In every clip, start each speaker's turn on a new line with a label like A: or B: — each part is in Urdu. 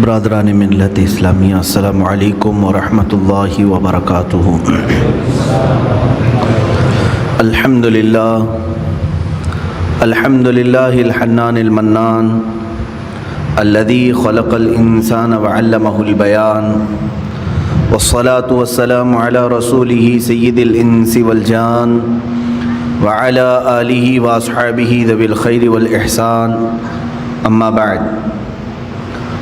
A: برادران ملت اسلامیہ، السلام علیکم ورحمۃ اللہ وبرکاتہ۔ الحمدللہ الحنان المنان الذي خلق الانسان وعلمه البيان، والصلاة والسلام على رسوله سید الانس والجان وعلى آلہ واصحابہ ذوی الخیر والاحسان، اما بعد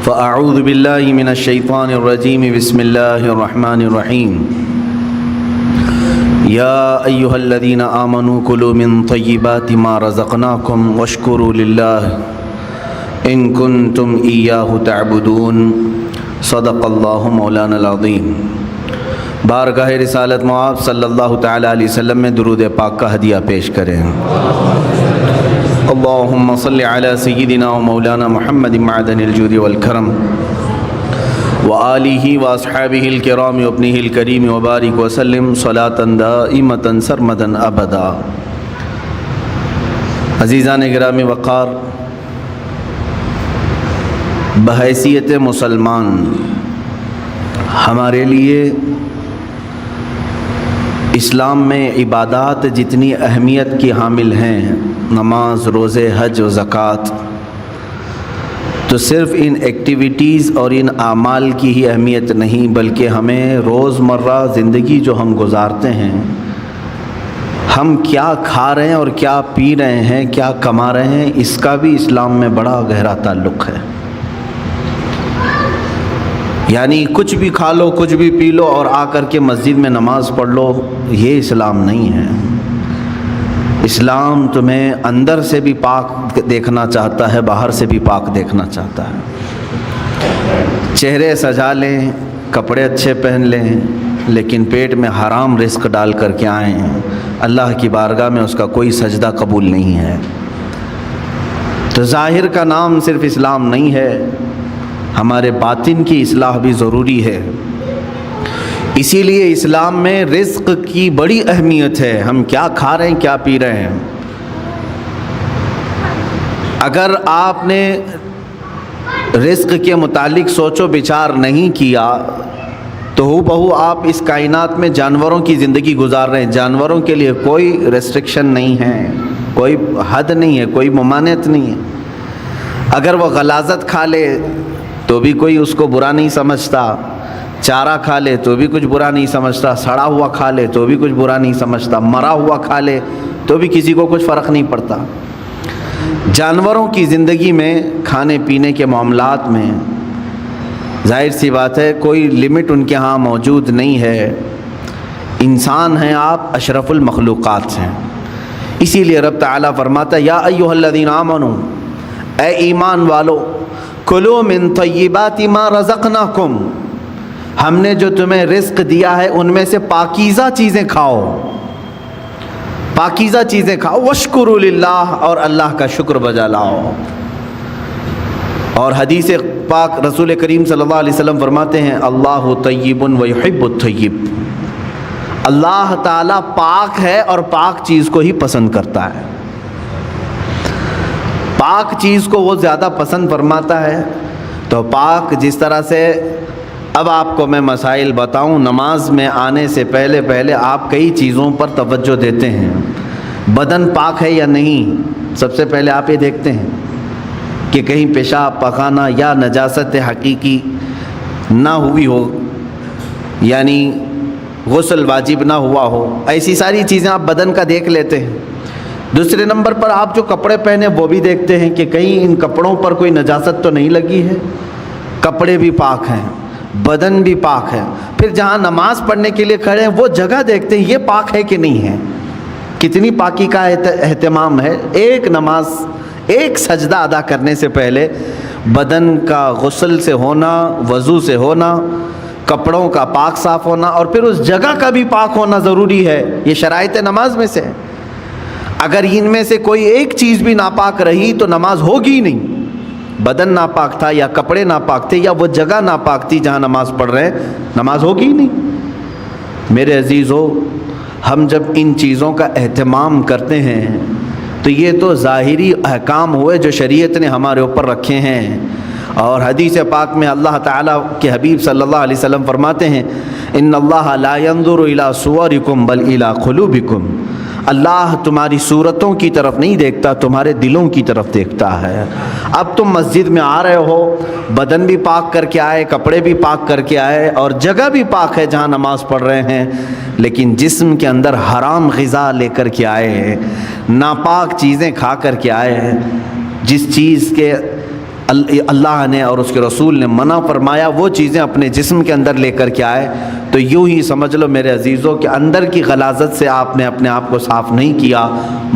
A: فاعوذ باللہ من الشیطان الرجیم، بسم اللہ الرحمن الرحیم۔ یا ایہا الذین آمنوا کلوا من طیبات ما رزقناکم واشکروا للہ ان کنتم ایاہ تعبدون، صدق اللہ مولانا العظیم۔ بارگاہ رسالت معاذ صلی اللہ تعالی علیہ وسلم میں درود پاک کا ہدیہ پیش کریں۔ اللہم صلی علی سیدنا و مولانا محمد معدن الجود والکرم وآلہ واصحابہ الکرام وابنہ الکریم وبارک وسلم صلاة دائمة سرمدا ابدا۔ عزیزان گرامی وقار، بحیثیت مسلمان ہمارے لیے اسلام میں عبادات جتنی اہمیت کی حامل ہیں، نماز، روزے، حج و زکوٰۃ، تو صرف ان ایکٹیویٹیز اور ان اعمال کی ہی اہمیت نہیں، بلکہ ہمیں روزمرہ زندگی جو ہم گزارتے ہیں، ہم کیا کھا رہے ہیں اور کیا پی رہے ہیں، کیا کما رہے ہیں، اس کا بھی اسلام میں بڑا گہرا تعلق ہے۔ یعنی کچھ بھی کھا لو، کچھ بھی پی لو اور آ کر کے مسجد میں نماز پڑھ لو، یہ اسلام نہیں ہے۔ اسلام تمہیں اندر سے بھی پاک دیکھنا چاہتا ہے، باہر سے بھی پاک دیکھنا چاہتا ہے۔ چہرے سجا لیں، کپڑے اچھے پہن لیں، لیکن پیٹ میں حرام رزق ڈال کر کے آئیں، اللہ کی بارگاہ میں اس کا کوئی سجدہ قبول نہیں ہے۔ تو ظاہر کا نام صرف اسلام نہیں ہے، ہمارے باطن کی اصلاح بھی ضروری ہے۔ اسی لیے اسلام میں رزق کی بڑی اہمیت ہے، ہم کیا کھا رہے ہیں، کیا پی رہے ہیں۔ اگر آپ نے رزق کے متعلق سوچ و بچار نہیں کیا تو ہو بہو آپ اس کائنات میں جانوروں کی زندگی گزار رہے ہیں۔ جانوروں کے لیے کوئی ریسٹرکشن نہیں ہے، کوئی حد نہیں ہے، کوئی ممانعت نہیں ہے۔ اگر وہ غلاظت کھا لے تو بھی کوئی اس کو برا نہیں سمجھتا، چارہ کھا لے تو بھی کچھ برا نہیں سمجھتا، سڑا ہوا کھا لے تو بھی کچھ برا نہیں سمجھتا، مرا ہوا کھا لے تو بھی کسی کو کچھ فرق نہیں پڑتا۔ جانوروں کی زندگی میں، کھانے پینے کے معاملات میں ظاہر سی بات ہے کوئی لمٹ ان کے ہاں موجود نہیں ہے۔ انسان ہیں آپ، اشرف المخلوقات ہیں۔ اسی لیے رب تعالیٰ فرماتا ہے یا ایھا الذین آمنوا، اے ایمان والو، کلوا من طیبات ما رزقناکم، ہم نے جو تمہیں رزق دیا ہے ان میں سے پاکیزہ چیزیں کھاؤ، پاکیزہ چیزیں کھاؤ، واشکروا للہ، اور اللہ کا شکر بجا لاؤ۔ اور حدیث پاک رسول کریم صلی اللہ علیہ وسلم فرماتے ہیں اللہ طیب ویحب الطیب، اللہ تعالیٰ پاک ہے اور پاک چیز کو ہی پسند کرتا ہے۔ پاک چیز کو وہ زیادہ پسند فرماتا ہے۔ تو پاک جس طرح سے، اب آپ کو میں مسائل بتاؤں، نماز میں آنے سے پہلے آپ کئی چیزوں پر توجہ دیتے ہیں۔ بدن پاک ہے یا نہیں، سب سے پہلے آپ یہ دیکھتے ہیں کہ کہیں پیشاب پخانہ یا نجاست حقیقی نہ ہوئی ہو، یعنی غسل واجب نہ ہوا ہو، ایسی ساری چیزیں آپ بدن کا دیکھ لیتے ہیں۔ دوسرے نمبر پر آپ جو کپڑے پہنے وہ بھی دیکھتے ہیں کہ کہیں ان کپڑوں پر کوئی نجاست تو نہیں لگی ہے۔ کپڑے بھی پاک ہیں، بدن بھی پاک ہے۔ پھر جہاں نماز پڑھنے کے لیے کھڑے ہیں وہ جگہ دیکھتے ہیں یہ پاک ہے کہ نہیں ہے، کتنی پاکی کا اہتمام ہے۔ ایک نماز، ایک سجدہ ادا کرنے سے پہلے بدن کا غسل سے ہونا، وضو سے ہونا، کپڑوں کا پاک صاف ہونا، اور پھر اس جگہ کا بھی پاک ہونا ضروری ہے۔ یہ شرائط نماز میں سے ہے۔ اگر ان میں سے کوئی ایک چیز بھی ناپاک رہی تو نماز ہوگی ہی نہیں۔ بدن ناپاک تھا یا کپڑے ناپاک تھے یا وہ جگہ ناپاک تھی جہاں نماز پڑھ رہے ہیں، نماز ہوگی ہی نہیں۔ میرے عزیزو، ہم جب ان چیزوں کا اہتمام کرتے ہیں تو یہ تو ظاہری احکام ہوئے جو شریعت نے ہمارے اوپر رکھے ہیں، اور حدیث پاک میں اللہ تعالیٰ کے حبیب صلی اللہ علیہ وسلم فرماتے ہیں ان اللہ لا ينظر الى صورکم بل الى قلوبکم، اللہ تمہاری صورتوں کی طرف نہیں دیکھتا، تمہارے دلوں کی طرف دیکھتا ہے۔ اب تم مسجد میں آ رہے ہو، بدن بھی پاک کر کے آئے، کپڑے بھی پاک کر کے آئے، اور جگہ بھی پاک ہے جہاں نماز پڑھ رہے ہیں، لیکن جسم کے اندر حرام غذا لے کر کے آئے ہیں، ناپاک چیزیں کھا کر کے آئے ہیں، جس چیز کے اللہ نے اور اس کے رسول نے منع فرمایا وہ چیزیں اپنے جسم کے اندر لے کر کے آئے، تو یوں ہی سمجھ لو میرے عزیزوں کہ اندر کی غلاظت سے آپ نے اپنے آپ کو صاف نہیں کیا،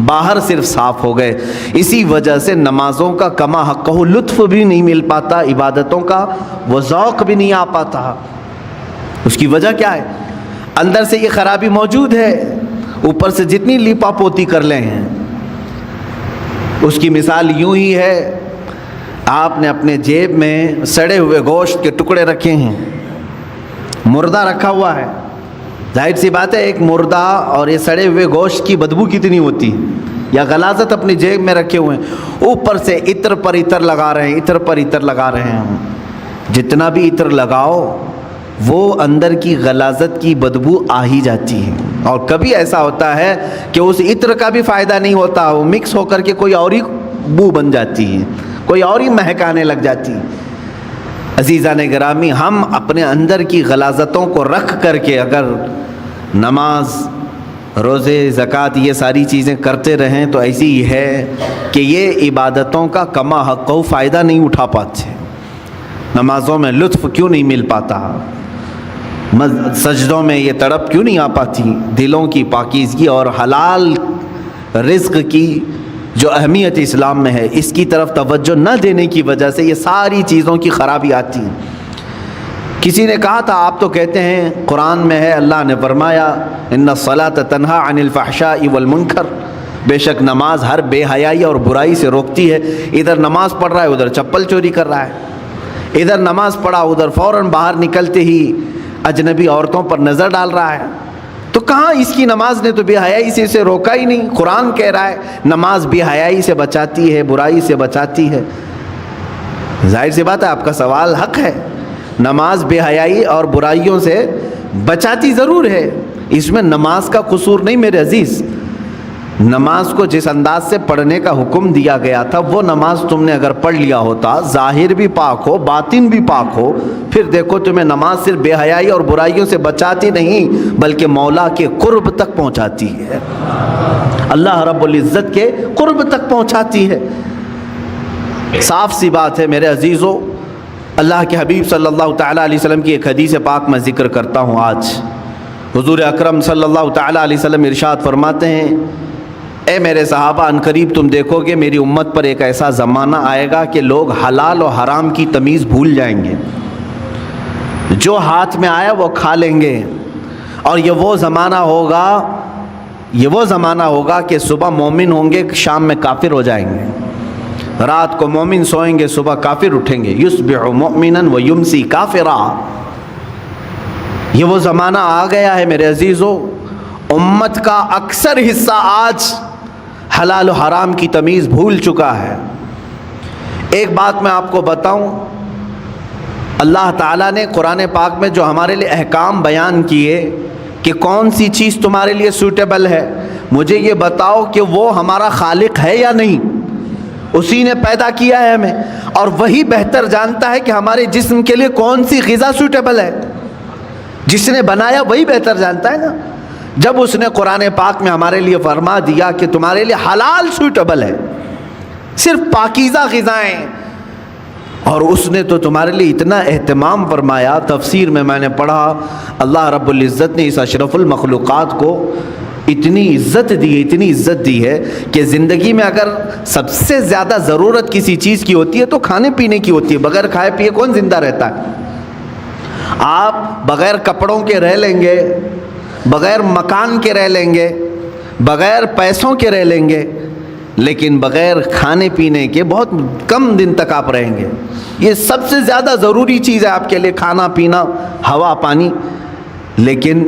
A: باہر صرف صاف ہو گئے۔ اسی وجہ سے نمازوں کا کما حقہ لطف بھی نہیں مل پاتا، عبادتوں کا وہ ذوق بھی نہیں آ پاتا۔ اس کی وجہ کیا ہے؟ اندر سے یہ خرابی موجود ہے، اوپر سے جتنی لیپا پوتی کر لیں ہیں۔ اس کی مثال یوں ہی ہے، آپ نے اپنے جیب میں سڑے ہوئے گوشت کے ٹکڑے رکھے ہیں، مردہ رکھا ہوا ہے، ظاہر سی بات ہے ایک مردہ اور یہ سڑے ہوئے گوشت کی بدبو کتنی ہوتی ہے، یا غلاظت اپنی جیب میں رکھے ہوئے ہیں، اوپر سے عطر پر عطر لگا رہے ہیں، عطر پر عطر لگا رہے ہیں۔ جتنا بھی عطر لگاؤ وہ اندر کی غلاظت کی بدبو آ ہی جاتی ہے، اور کبھی ایسا ہوتا ہے کہ اس عطر کا بھی فائدہ نہیں ہوتا، وہ مکس ہو کر کے کوئی اور ہی بو بن جاتی ہے، کوئی اور ہی مہکانے لگ جاتی ہے۔ عزیزان گرامی، ہم اپنے اندر کی غلاظتوں کو رکھ کر کے اگر نماز، روزے، زکوٰۃ یہ ساری چیزیں کرتے رہیں تو ایسی ہی ہے کہ یہ عبادتوں کا کما حق و فائدہ نہیں اٹھا پاتے، نمازوں میں لطف کیوں نہیں مل پاتا، سجدوں میں یہ تڑپ کیوں نہیں آ پاتی، دلوں کی پاکیزگی اور حلال رزق کی جو اہمیت اسلام میں ہے اس کی طرف توجہ نہ دینے کی وجہ سے یہ ساری چیزوں کی خرابی آتی ہے۔ کسی نے کہا تھا آپ تو کہتے ہیں قرآن میں ہے، اللہ نے فرمایا ان الصلاۃ تنہی عن الفحشاء والمنکر، بے شک نماز ہر بے حیائی اور برائی سے روکتی ہے۔ ادھر نماز پڑھ رہا ہے ادھر چپل چوری کر رہا ہے، ادھر نماز پڑھا ادھر فوراً باہر نکلتے ہی اجنبی عورتوں پر نظر ڈال رہا ہے، تو کہاں اس کی نماز نے تو بے حیائی سے اسے روکا ہی نہیں۔ قرآن کہہ رہا ہے نماز بے حیائی سے بچاتی ہے، برائی سے بچاتی ہے۔ ظاہر سی بات ہے آپ کا سوال حق ہے، نماز بے حیائی اور برائیوں سے بچاتی ضرور ہے، اس میں نماز کا قصور نہیں میرے عزیز۔ نماز کو جس انداز سے پڑھنے کا حکم دیا گیا تھا وہ نماز تم نے اگر پڑھ لیا ہوتا، ظاہر بھی پاک ہو باطن بھی پاک ہو، پھر دیکھو تمہیں نماز صرف بے حیائی اور برائیوں سے بچاتی نہیں بلکہ مولا کے قرب تک پہنچاتی ہے، اللہ رب العزت کے قرب تک پہنچاتی ہے۔ صاف سی بات ہے میرے عزیزو، اللہ کے حبیب صلی اللہ تعالیٰ علیہ وسلم کی ایک حدیث پاک میں ذکر کرتا ہوں آج۔ حضور اکرم صلی اللہ تعالیٰ علیہ وسلم ارشاد فرماتے ہیں، اے میرے صحابہ، ان قریب تم دیکھو گے میری امت پر ایک ایسا زمانہ آئے گا کہ لوگ حلال و حرام کی تمیز بھول جائیں گے، جو ہاتھ میں آیا وہ کھا لیں گے، اور یہ وہ زمانہ ہوگا کہ صبح مومن ہوں گے شام میں کافر ہو جائیں گے، رات کو مومن سوئیں گے صبح کافر اٹھیں گے، یصبح مؤمنا و یمسی کافرا۔ یہ وہ زمانہ آ گیا ہے میرے عزیزو، امت کا اکثر حصہ آج حلال و حرام کی تمیز بھول چکا ہے۔ ایک بات میں آپ کو بتاؤں، اللہ تعالیٰ نے قرآن پاک میں جو ہمارے لیے احکام بیان کیے کہ کون سی چیز تمہارے لیے سوٹیبل ہے، مجھے یہ بتاؤ کہ وہ ہمارا خالق ہے یا نہیں؟ اسی نے پیدا کیا ہے ہمیں، اور وہی بہتر جانتا ہے کہ ہمارے جسم کے لیے کون سی غذا سوٹیبل ہے۔ جس نے بنایا وہی بہتر جانتا ہے نا۔ جب اس نے قرآن پاک میں ہمارے لیے فرما دیا کہ تمہارے لیے حلال سوٹیبل ہے، صرف پاکیزہ غذائیں، اور اس نے تو تمہارے لیے اتنا اہتمام فرمایا، تفسیر میں نے پڑھا اللہ رب العزت نے اس اشرف المخلوقات کو اتنی عزت دی ہے کہ زندگی میں اگر سب سے زیادہ ضرورت کسی چیز کی ہوتی ہے تو کھانے پینے کی ہوتی ہے۔ بغیر کھائے پیے کون زندہ رہتا ہے؟ آپ بغیر کپڑوں کے رہ لیں گے، بغیر مکان کے رہ لیں گے، بغیر پیسوں کے رہ لیں گے، لیکن بغیر کھانے پینے کے بہت کم دن تک آپ رہیں گے۔ یہ سب سے زیادہ ضروری چیز ہے آپ کے لیے، کھانا پینا، ہوا پانی۔ لیکن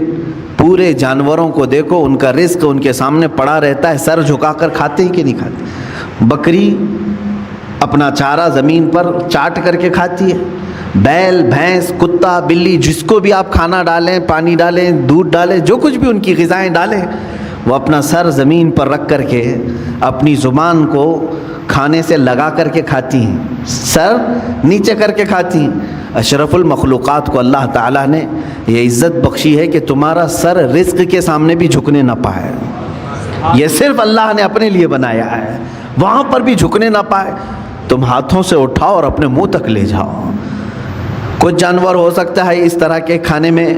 A: پورے جانوروں کو دیکھو، ان کا رزق ان کے سامنے پڑا رہتا ہے، سر جھکا کر کھاتے ہی کہ نہیں کھاتے؟ بکری اپنا چارہ زمین پر چاٹ کر کے کھاتی ہے. بیل، بھینس، کتا، بلی، جس کو بھی آپ کھانا ڈالیں، پانی ڈالیں، دودھ ڈالیں، جو کچھ بھی ان کی غذائیں ڈالیں، وہ اپنا سر زمین پر رکھ کر کے اپنی زبان کو کھانے سے لگا کر کے کھاتی ہیں، سر نیچے کر کے کھاتی ہیں. اشرف المخلوقات کو اللہ تعالیٰ نے یہ عزت بخشی ہے کہ تمہارا سر رزق کے سامنے بھی جھکنے نہ پائے. یہ صرف اللہ نے اپنے لیے بنایا ہے، وہاں پر بھی جھکنے نہ پائے. تم ہاتھوں سے اٹھاؤ اور اپنے منہ تک لے جاؤ. کچھ جانور ہو سکتا ہے اس طرح کے کھانے میں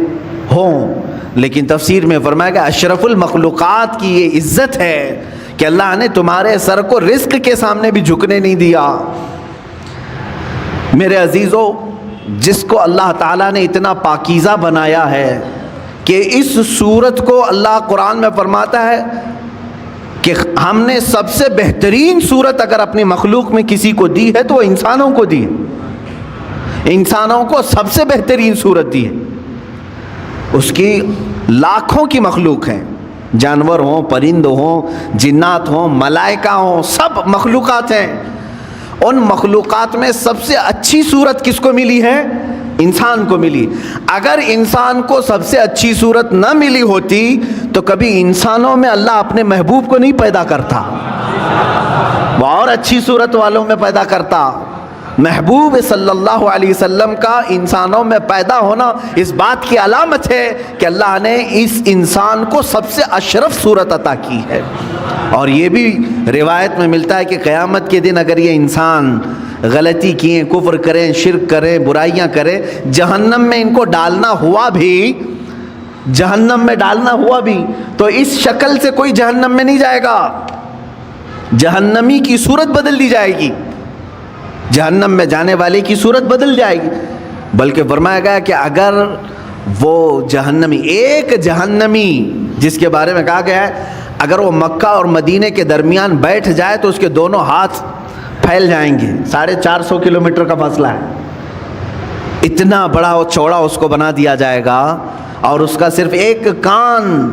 A: ہوں، لیکن تفسیر میں فرمایا کہ اشرف المخلوقات کی یہ عزت ہے کہ اللہ نے تمہارے سر کو رزق کے سامنے بھی جھکنے نہیں دیا. میرے عزیزو، جس کو اللہ تعالیٰ نے اتنا پاکیزہ بنایا ہے کہ اس صورت کو اللہ قرآن میں فرماتا ہے کہ ہم نے سب سے بہترین صورت اگر اپنی مخلوق میں کسی کو دی ہے تو وہ انسانوں کو دی ہے. انسانوں کو سب سے بہترین صورت دی ہے. اس کی لاکھوں کی مخلوق ہیں، جانور ہوں، پرند ہوں، جنات ہوں، ملائکہ ہوں، سب مخلوقات ہیں. ان مخلوقات میں سب سے اچھی صورت کس کو ملی ہے؟ انسان کو ملی. اگر انسان کو سب سے اچھی صورت نہ ملی ہوتی تو کبھی انسانوں میں اللہ اپنے محبوب کو نہیں پیدا کرتا، وہ اور اچھی صورت والوں میں پیدا کرتا. محبوب صلی اللہ علیہ وسلم کا انسانوں میں پیدا ہونا اس بات کی علامت ہے کہ اللہ نے اس انسان کو سب سے اشرف صورت عطا کی ہے. اور یہ بھی روایت میں ملتا ہے کہ قیامت کے دن اگر یہ انسان غلطی کیے، کفر کریں، شرک کریں، برائیاں کریں، جہنم میں ان کو ڈالنا ہوا بھی تو اس شکل سے کوئی جہنم میں نہیں جائے گا. جہنمی کی صورت بدل دی جائے گی، جہنم میں جانے والے کی صورت بدل جائے گی. بلکہ فرمایا گیا کہ اگر وہ جہنمی، ایک جہنمی جس کے بارے میں کہا گیا ہے اگر وہ مکہ اور مدینے کے درمیان بیٹھ جائے تو اس کے دونوں ہاتھ پھیل جائیں گے. 450 کلومیٹر کا فاصلہ ہے. اتنا بڑا اور چوڑا اس کو بنا دیا جائے گا، اور اس کا صرف ایک کان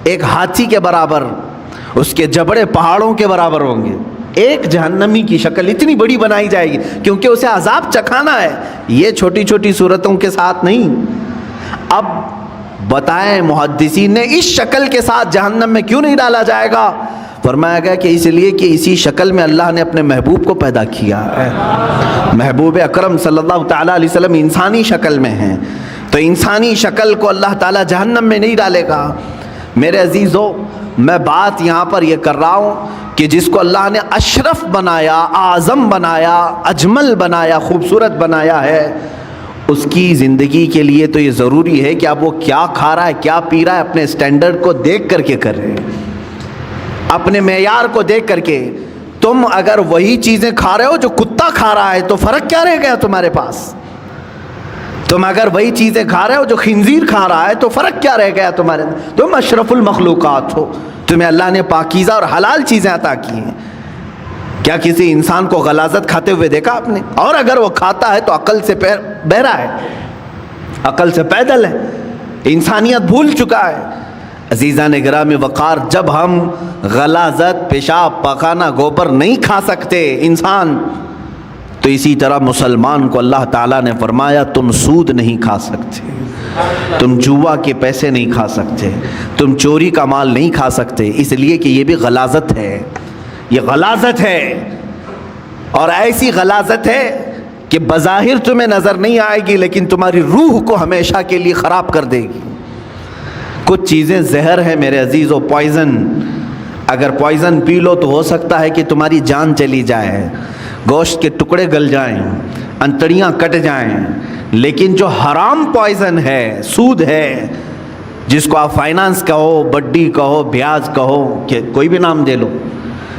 A: ایک ہاتھی کے برابر، اس کے جبڑے پہاڑوں کے برابر ہوں گے. ایک جہنمی کی شکل اتنی بڑی بنائی جائے گی کیونکہ اسے عذاب چکھانا ہے، یہ چھوٹی چھوٹی صورتوں کے ساتھ نہیں. اب بتائیں محدثین نے اس شکل کے ساتھ جہنم میں کیوں نہیں ڈالا جائے گا؟ فرمایا گیا کہ اس لیے کہ اسی شکل میں اللہ نے اپنے محبوب کو پیدا کیا ہے. محبوب اکرم صلی اللہ تعالیٰ علیہ وسلم انسانی شکل میں ہیں، تو انسانی شکل کو اللہ تعالیٰ جہنم میں نہیں ڈالے گا. میرے عزیزو، میں بات یہاں پر یہ کر رہا ہوں کہ جس کو اللہ نے اشرف بنایا، اعظم بنایا، اجمل بنایا، خوبصورت بنایا ہے، اس کی زندگی کے لیے تو یہ ضروری ہے کہ اب وہ کیا کھا رہا ہے، کیا پی رہا ہے، اپنے سٹینڈرڈ کو دیکھ کر کے کرے، اپنے معیار کو دیکھ کر کے. تم اگر وہی چیزیں کھا رہے ہو جو کتا کھا رہا ہے تو فرق کیا رہ گیا تمہارے پاس؟ تم اگر وہی چیزیں کھا رہے ہو جو خنزیر کھا رہا ہے تو فرق کیا رہ گیا تمہارے؟ تم اشرف المخلوقات ہو، تمہیں اللہ نے پاکیزہ اور حلال چیزیں عطا کی ہیں. کیا کسی انسان کو غلاظت کھاتے ہوئے دیکھا آپ نے؟ اور اگر وہ کھاتا ہے تو عقل سے بہرا ہے، عقل سے پیدل ہے، انسانیت بھول چکا ہے. عزیزان گرامی وقار، جب ہم غلاظت، پیشاب، پاخانہ، گوبر نہیں کھا سکتے انسان، تو اسی طرح مسلمان کو اللہ تعالیٰ نے فرمایا تم سود نہیں کھا سکتے، تم جوا کے پیسے نہیں کھا سکتے، تم چوری کا مال نہیں کھا سکتے، اس لیے کہ یہ بھی غلاظت ہے. یہ غلاظت ہے، اور ایسی غلاظت ہے کہ بظاہر تمہیں نظر نہیں آئے گی لیکن تمہاری روح کو ہمیشہ کے لیے خراب کر دے گی. کچھ چیزیں زہر ہیں میرے عزیزو، پوائزن. اگر پوائزن پی لو تو ہو سکتا ہے کہ تمہاری جان چلی جائے، گوشت کے ٹکڑے گل جائیں، انتڑیاں کٹ جائیں. لیکن جو حرام پوائزن ہے، سود ہے، جس کو آپ فائنانس کہو، بڈی کہو، بیاج کہو، کہ کوئی بھی نام دے لو،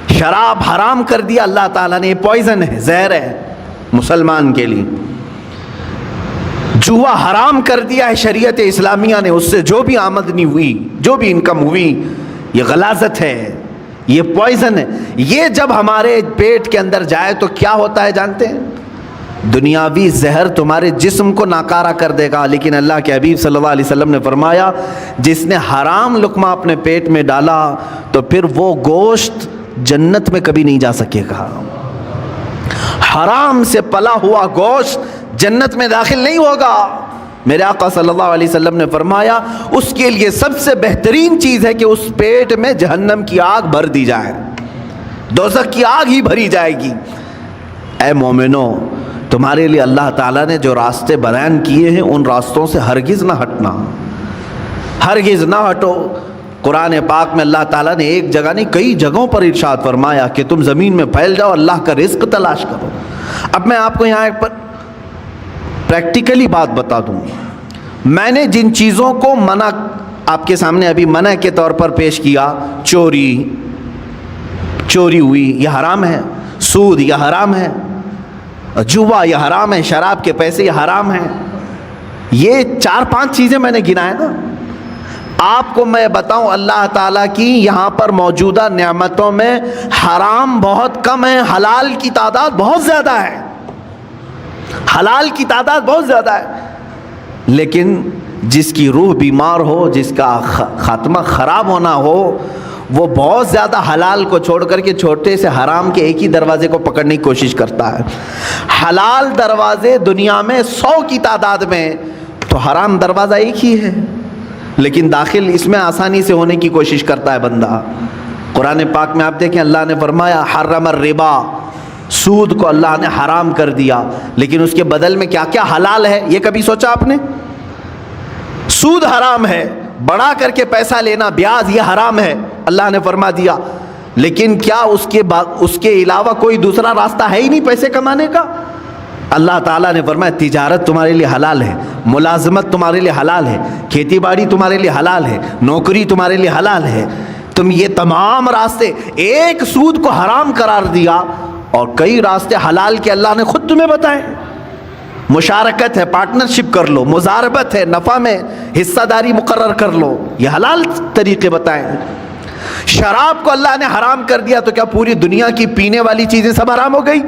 A: شراب حرام کر دیا اللہ تعالیٰ نے. یہ پوائزن ہے، زہر ہے مسلمان کے لیے. جوا حرام کر دیا ہے شریعت اسلامیہ نے، اس سے جو بھی آمدنی ہوئی، جو بھی انکم ہوئی، یہ غلاظت ہے، یہ پوائزن ہے. یہ جب ہمارے پیٹ کے اندر جائے تو کیا ہوتا ہے جانتے ہیں؟ دنیاوی زہر تمہارے جسم کو ناکارہ کر دے گا، لیکن اللہ کے حبیب صلی اللہ علیہ وسلم نے فرمایا جس نے حرام لقمہ اپنے پیٹ میں ڈالا تو پھر وہ گوشت جنت میں کبھی نہیں جا سکے گا. حرام سے پلا ہوا گوشت جنت میں داخل نہیں ہوگا۔ میرے آقا صلی اللہ علیہ وسلم نے فرمایا اس کے لیے سب سے بہترین چیز ہے کہ اس پیٹ میں جہنم کی آگ بھر دی جائے، دوزخ کی آگ ہی بھری جائے گی۔ اے مومنو، تمہارے لیے اللہ تعالیٰ نے جو راستے بیان کیے ہیں ان راستوں سے ہرگز نہ ہٹنا، ہرگز نہ ہٹو۔ قرآن پاک میں اللہ تعالیٰ نے ایک جگہ نہیں کئی جگہوں پر ارشاد فرمایا کہ تم زمین میں پھیل جاؤ، اللہ کا رزق تلاش کرو۔ اب میں آپ کو یہاں ایک پریکٹیکلی بات بتا دوں، میں نے جن چیزوں کو منع آپ کے سامنے ابھی منع کے طور پر پیش کیا، چوری ہوئی یہ حرام ہے، سود یہ حرام ہے، جوا یہ حرام ہے، شراب کے پیسے یہ حرام ہے، یہ 4-5 چیزیں میں نے گنائے نا۔ آپ کو میں بتاؤں اللہ تعالیٰ کی یہاں پر موجودہ نعمتوں میں حرام بہت کم ہے، حلال کی تعداد بہت زیادہ ہے، حلال کی تعداد بہت زیادہ ہے۔ لیکن جس کی روح بیمار ہو، جس کا خاتمہ خراب ہونا ہو، وہ بہت زیادہ حلال کو چھوڑ کر کے چھوٹے سے حرام کے ایک ہی دروازے کو پکڑنے کی کوشش کرتا ہے۔ حلال دروازے دنیا میں 100 کی تعداد میں، تو حرام دروازہ ایک ہی ہے، لیکن داخل اس میں آسانی سے ہونے کی کوشش کرتا ہے بندہ۔ قرآن پاک میں آپ دیکھیں اللہ نے فرمایا حرم الربا، سود کو اللہ نے حرام کر دیا، لیکن اس کے بدل میں کیا کیا حلال ہے، یہ کبھی سوچا آپ نے؟ سود حرام ہے، بڑھا کر کے پیسہ لینا، بیاج یہ حرام ہے، اللہ نے فرما دیا، لیکن کیا اس کے علاوہ کوئی دوسرا راستہ ہے ہی نہیں پیسے کمانے کا؟ اللہ تعالیٰ نے فرمایا تجارت تمہارے لیے حلال ہے، ملازمت تمہارے لیے حلال ہے، کھیتی باڑی تمہارے لیے حلال ہے، نوکری تمہارے لیے حلال ہے۔ تم یہ تمام راستے، ایک سود کو حرام قرار دیا اور کئی راستے حلال کے اللہ نے خود تمہیں بتائے۔ مشارکت ہے، پارٹنرشپ کر لو، مزاربت ہے، نفع میں حصہ داری مقرر کر لو، یہ حلال طریقے بتائیں۔ شراب کو اللہ نے حرام کر دیا تو کیا پوری دنیا کی پینے والی چیزیں سب حرام ہو گئی؟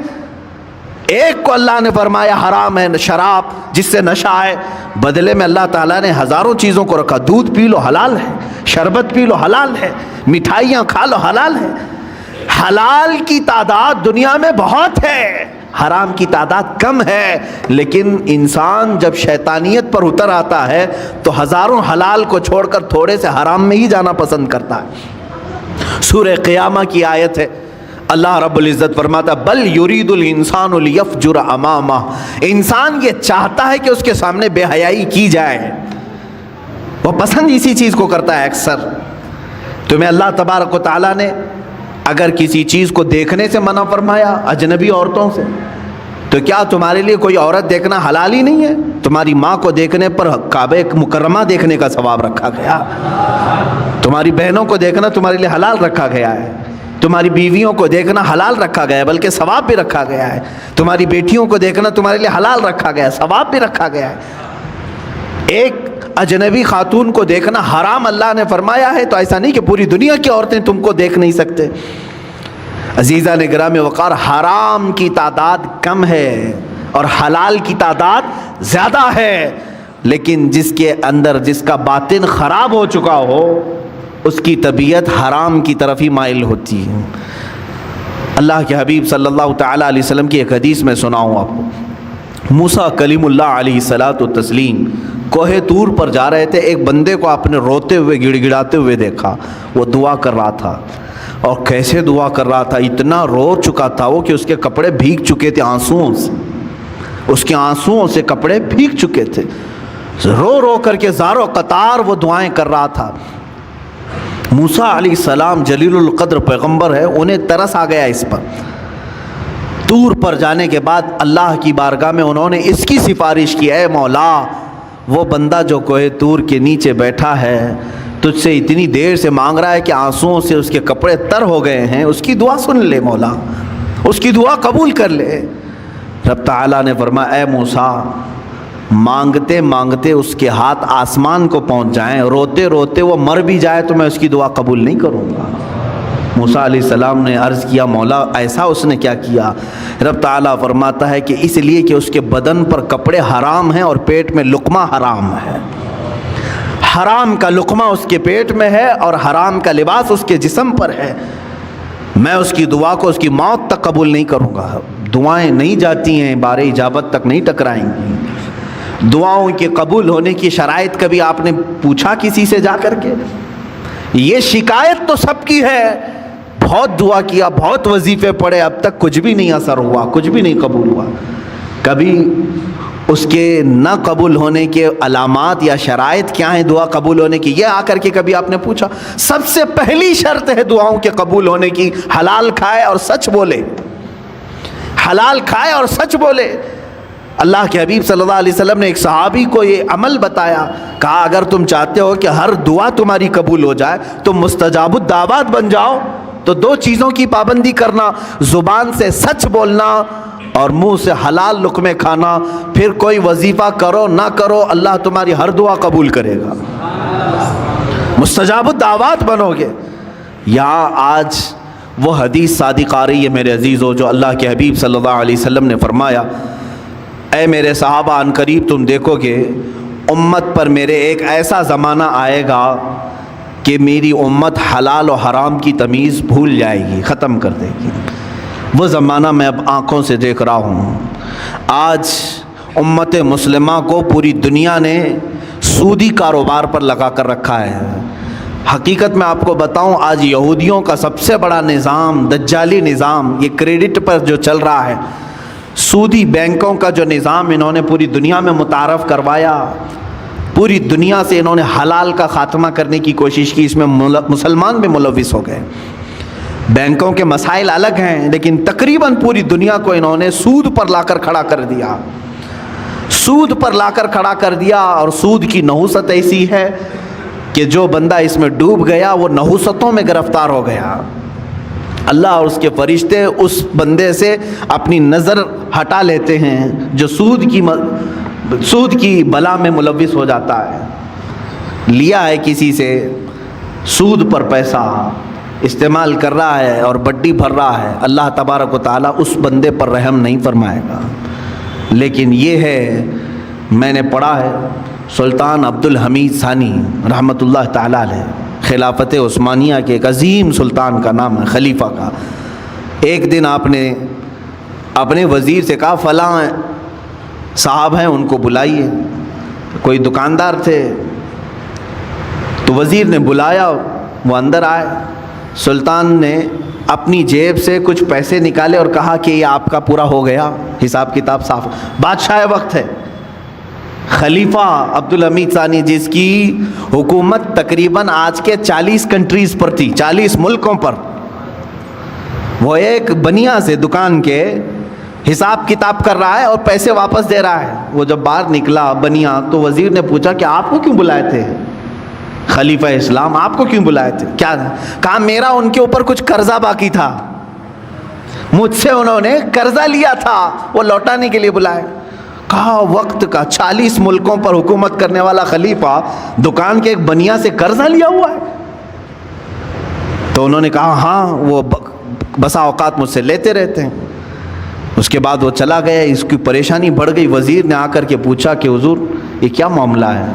A: ایک کو اللہ نے فرمایا حرام ہے شراب، جس سے نشہ ہے، بدلے میں اللہ تعالیٰ نے ہزاروں چیزوں کو رکھا۔ دودھ پی لو حلال ہے، شربت پی لو حلال ہے، مٹھائیاں کھا لو حلال ہے۔ حلال کی تعداد دنیا میں بہت ہے، حرام کی تعداد کم ہے، لیکن انسان جب شیطانیت پر اتر آتا ہے تو ہزاروں حلال کو چھوڑ کر تھوڑے سے حرام میں ہی جانا پسند کرتا ہے۔ سورہ قیامہ کی آیت ہے، اللہ رب العزت فرماتا بل یرید الانسان لیفجر امامہ، انسان یہ چاہتا ہے کہ اس کے سامنے بے حیائی کی جائے، وہ پسند اسی چیز کو کرتا ہے اکثر۔ تمہیں اللہ تبارک و تعالیٰ نے اگر کسی چیز کو دیکھنے سے منع فرمایا اجنبی عورتوں سے، تو کیا تمہارے لیے کوئی عورت دیکھنا حلال ہی نہیں ہے؟ تمہاری ماں کو دیکھنے پر کعبہ مکرمہ دیکھنے کا ثواب رکھا گیا، تمہاری بہنوں کو دیکھنا تمہارے لیے حلال رکھا گیا ہے، تمہاری بیویوں کو دیکھنا حلال رکھا گیا ہے، بلکہ ثواب بھی رکھا گیا ہے، تمہاری بیٹیوں کو دیکھنا تمہارے لیے حلال رکھا گیا ہے، ثواب بھی رکھا گیا ہے۔ ایک اجنبی خاتون کو دیکھنا حرام اللہ نے فرمایا ہے، تو ایسا نہیں کہ پوری دنیا کی عورتیں تم کو دیکھ نہیں سکتے۔ عزیزان گرامی وقار، حرام کی تعداد کم ہے اور حلال کی تعداد زیادہ ہے، لیکن جس کے اندر جس کا باطن خراب ہو چکا ہو اس کی طبیعت حرام کی طرف ہی مائل ہوتی ہے۔ اللہ کے حبیب صلی اللہ تعالیٰ علیہ وسلم کی ایک حدیث میں سناؤں آپ کو۔ موسیٰ کلیم اللہ علیہ الصلاۃ والتسلیم کوہ طور پر جا رہے تھے، ایک بندے کو آپ نے روتے ہوئے گڑ گڑاتے ہوئے دیکھا، وہ دعا کر رہا تھا، اور کیسے دعا کر رہا تھا، اتنا رو چکا تھا وہ کہ اس کے کپڑے بھیگ چکے تھے آنسوؤں سے، اس کے آنسوؤں سے کپڑے بھیگ چکے تھے، رو رو کر کے زار و قطار وہ دعائیں کر رہا تھا۔ موسیٰ علیہ السلام جلیل القدر پیغمبر ہے، انہیں ترس آ گیا اس پر۔ طور پر جانے کے بعد اللہ کی بارگاہ میں انہوں نے اس کی سفارش کی، اے مولا وہ بندہ جو کوہ طور کے نیچے بیٹھا ہے تجھ سے اتنی دیر سے مانگ رہا ہے کہ آنسوؤں سے اس کے کپڑے تر ہو گئے ہیں، اس کی دعا سن لے مولا، اس کی دعا قبول کر لے۔ رب تعالیٰ نے فرمایا اے موسیٰ، مانگتے مانگتے اس کے ہاتھ آسمان کو پہنچ جائیں، روتے روتے وہ مر بھی جائے تو میں اس کی دعا قبول نہیں کروں گا۔ موسیٰ علیہ السلام نے عرض کیا مولا ایسا اس نے کیا کیا؟ رب تعالیٰ فرماتا ہے کہ اس لیے کہ اس کے بدن پر کپڑے حرام ہیں اور پیٹ میں لقمہ حرام ہے، حرام کا لقمہ اس کے پیٹ میں ہے اور حرام کا لباس اس کے جسم پر ہے۔ میں اس کی دعا کو اس کی موت تک قبول نہیں کروں گا. دعائیں نہیں جاتی ہیں، بار اجابت تک نہیں ٹکرائیں گی. دعاؤں کے قبول ہونے کی شرائط کبھی آپ نے پوچھا کسی سے جا کر کے؟ یہ شکایت تو سب کی ہے، بہت دعا کیا، بہت وظیفے پڑھے، اب تک کچھ بھی نہیں اثر ہوا، کچھ بھی نہیں قبول ہوا. کبھی اس کے نہ قبول ہونے کے علامات یا شرائط کیا ہیں دعا قبول ہونے کی، یہ آ کر کے کبھی آپ نے پوچھا؟ سب سے پہلی شرط ہے دعاؤں کے قبول ہونے کی، حلال کھائے اور سچ بولے. حلال کھائے اور سچ بولے. اللہ کے حبیب صلی اللہ علیہ وسلم نے ایک صحابی کو یہ عمل بتایا، کہا اگر تم چاہتے ہو کہ ہر دعا تمہاری قبول ہو جائے تو مستجاب الدعوات بن جاؤ تو دو چیزوں کی پابندی کرنا، زبان سے سچ بولنا اور منہ سے حلال لقمے کھانا. پھر کوئی وظیفہ کرو نہ کرو، اللہ تمہاری ہر دعا قبول کرے گا، مستجاب الدعوات بنو گے. یہاں آج وہ حدیث صادق آ رہی ہے میرے عزیزو، جو اللہ کے حبیب صلی اللہ علیہ وسلم نے فرمایا، اے میرے صحابہ ان قریب تم دیکھو گے امت پر میرے ایک ایسا زمانہ آئے گا کہ میری امت حلال و حرام کی تمیز بھول جائے گی، ختم کر دے گی. وہ زمانہ میں اب آنکھوں سے دیکھ رہا ہوں. آج امت مسلمہ کو پوری دنیا نے سودی کاروبار پر لگا کر رکھا ہے. حقیقت میں آپ کو بتاؤں، آج یہودیوں کا سب سے بڑا نظام، دجالی نظام، یہ کریڈٹ پر جو چل رہا ہے، سودی بینکوں کا جو نظام انہوں نے پوری دنیا میں متعارف کروایا، پوری دنیا سے انہوں نے حلال کا خاتمہ کرنے کی کوشش کی. اس میں مسلمان بھی ملوث ہو گئے. بینکوں کے مسائل الگ ہیں لیکن تقریباً پوری دنیا کو انہوں نے سود پر لا کر کھڑا کر دیا، سود پر لا کر کھڑا کر دیا. اور سود کی نحوست ایسی ہے کہ جو بندہ اس میں ڈوب گیا وہ نحوستوں میں گرفتار ہو گیا. اللہ اور اس کے فرشتے اس بندے سے اپنی نظر ہٹا لیتے ہیں جو سود کی بلا میں ملوث ہو جاتا ہے. لیا ہے کسی سے سود پر پیسہ، استعمال کر رہا ہے اور بڈی بھر رہا ہے، اللہ تبارک و تعالیٰ اس بندے پر رحم نہیں فرمائے گا. لیکن یہ ہے، میں نے پڑھا ہے، سلطان عبد الحمید ثانی رحمۃ اللہ تعالیٰ علیہ، خلافت عثمانیہ کے ایک عظیم سلطان کا نام ہے، خلیفہ کا. ایک دن آپ نے اپنے وزیر سے کہا فلاں صاحب ہیں ان کو بلائیے. کوئی دکاندار تھے تو وزیر نے بلایا، وہ اندر آئے. سلطان نے اپنی جیب سے کچھ پیسے نکالے اور کہا کہ یہ آپ کا پورا ہو گیا، حساب کتاب صاف. بادشاہ وقت ہے، خلیفہ عبد الحمید ثانی، جس کی حکومت تقریباً آج کے 40 کنٹریز پر تھی، 40 ملکوں پر. وہ ایک بنیا سے دکان کے حساب کتاب کر رہا ہے اور پیسے واپس دے رہا ہے. وہ جب باہر نکلا بنیا تو وزیر نے پوچھا کہ آپ کو کیوں بلائے تھے خلیفہ اسلام، آپ کو کیوں بلائے تھے؟ کیا کہا؟ میرا ان کے اوپر کچھ قرضہ باقی تھا، مجھ سے انہوں نے قرضہ لیا تھا، وہ لوٹانے کے لیے بلائے. کہا وقت کا 40 ملکوں پر حکومت کرنے والا خلیفہ دکان کے ایک بنیا سے قرضہ لیا ہوا ہے؟ تو انہوں نے کہا ہاں، وہ بسا اوقات مجھ سے لیتے رہتے ہیں. اس کے بعد وہ چلا گیا. اس کی پریشانی بڑھ گئی. وزیر نے آ کر کے پوچھا کہ حضور یہ کیا معاملہ ہے؟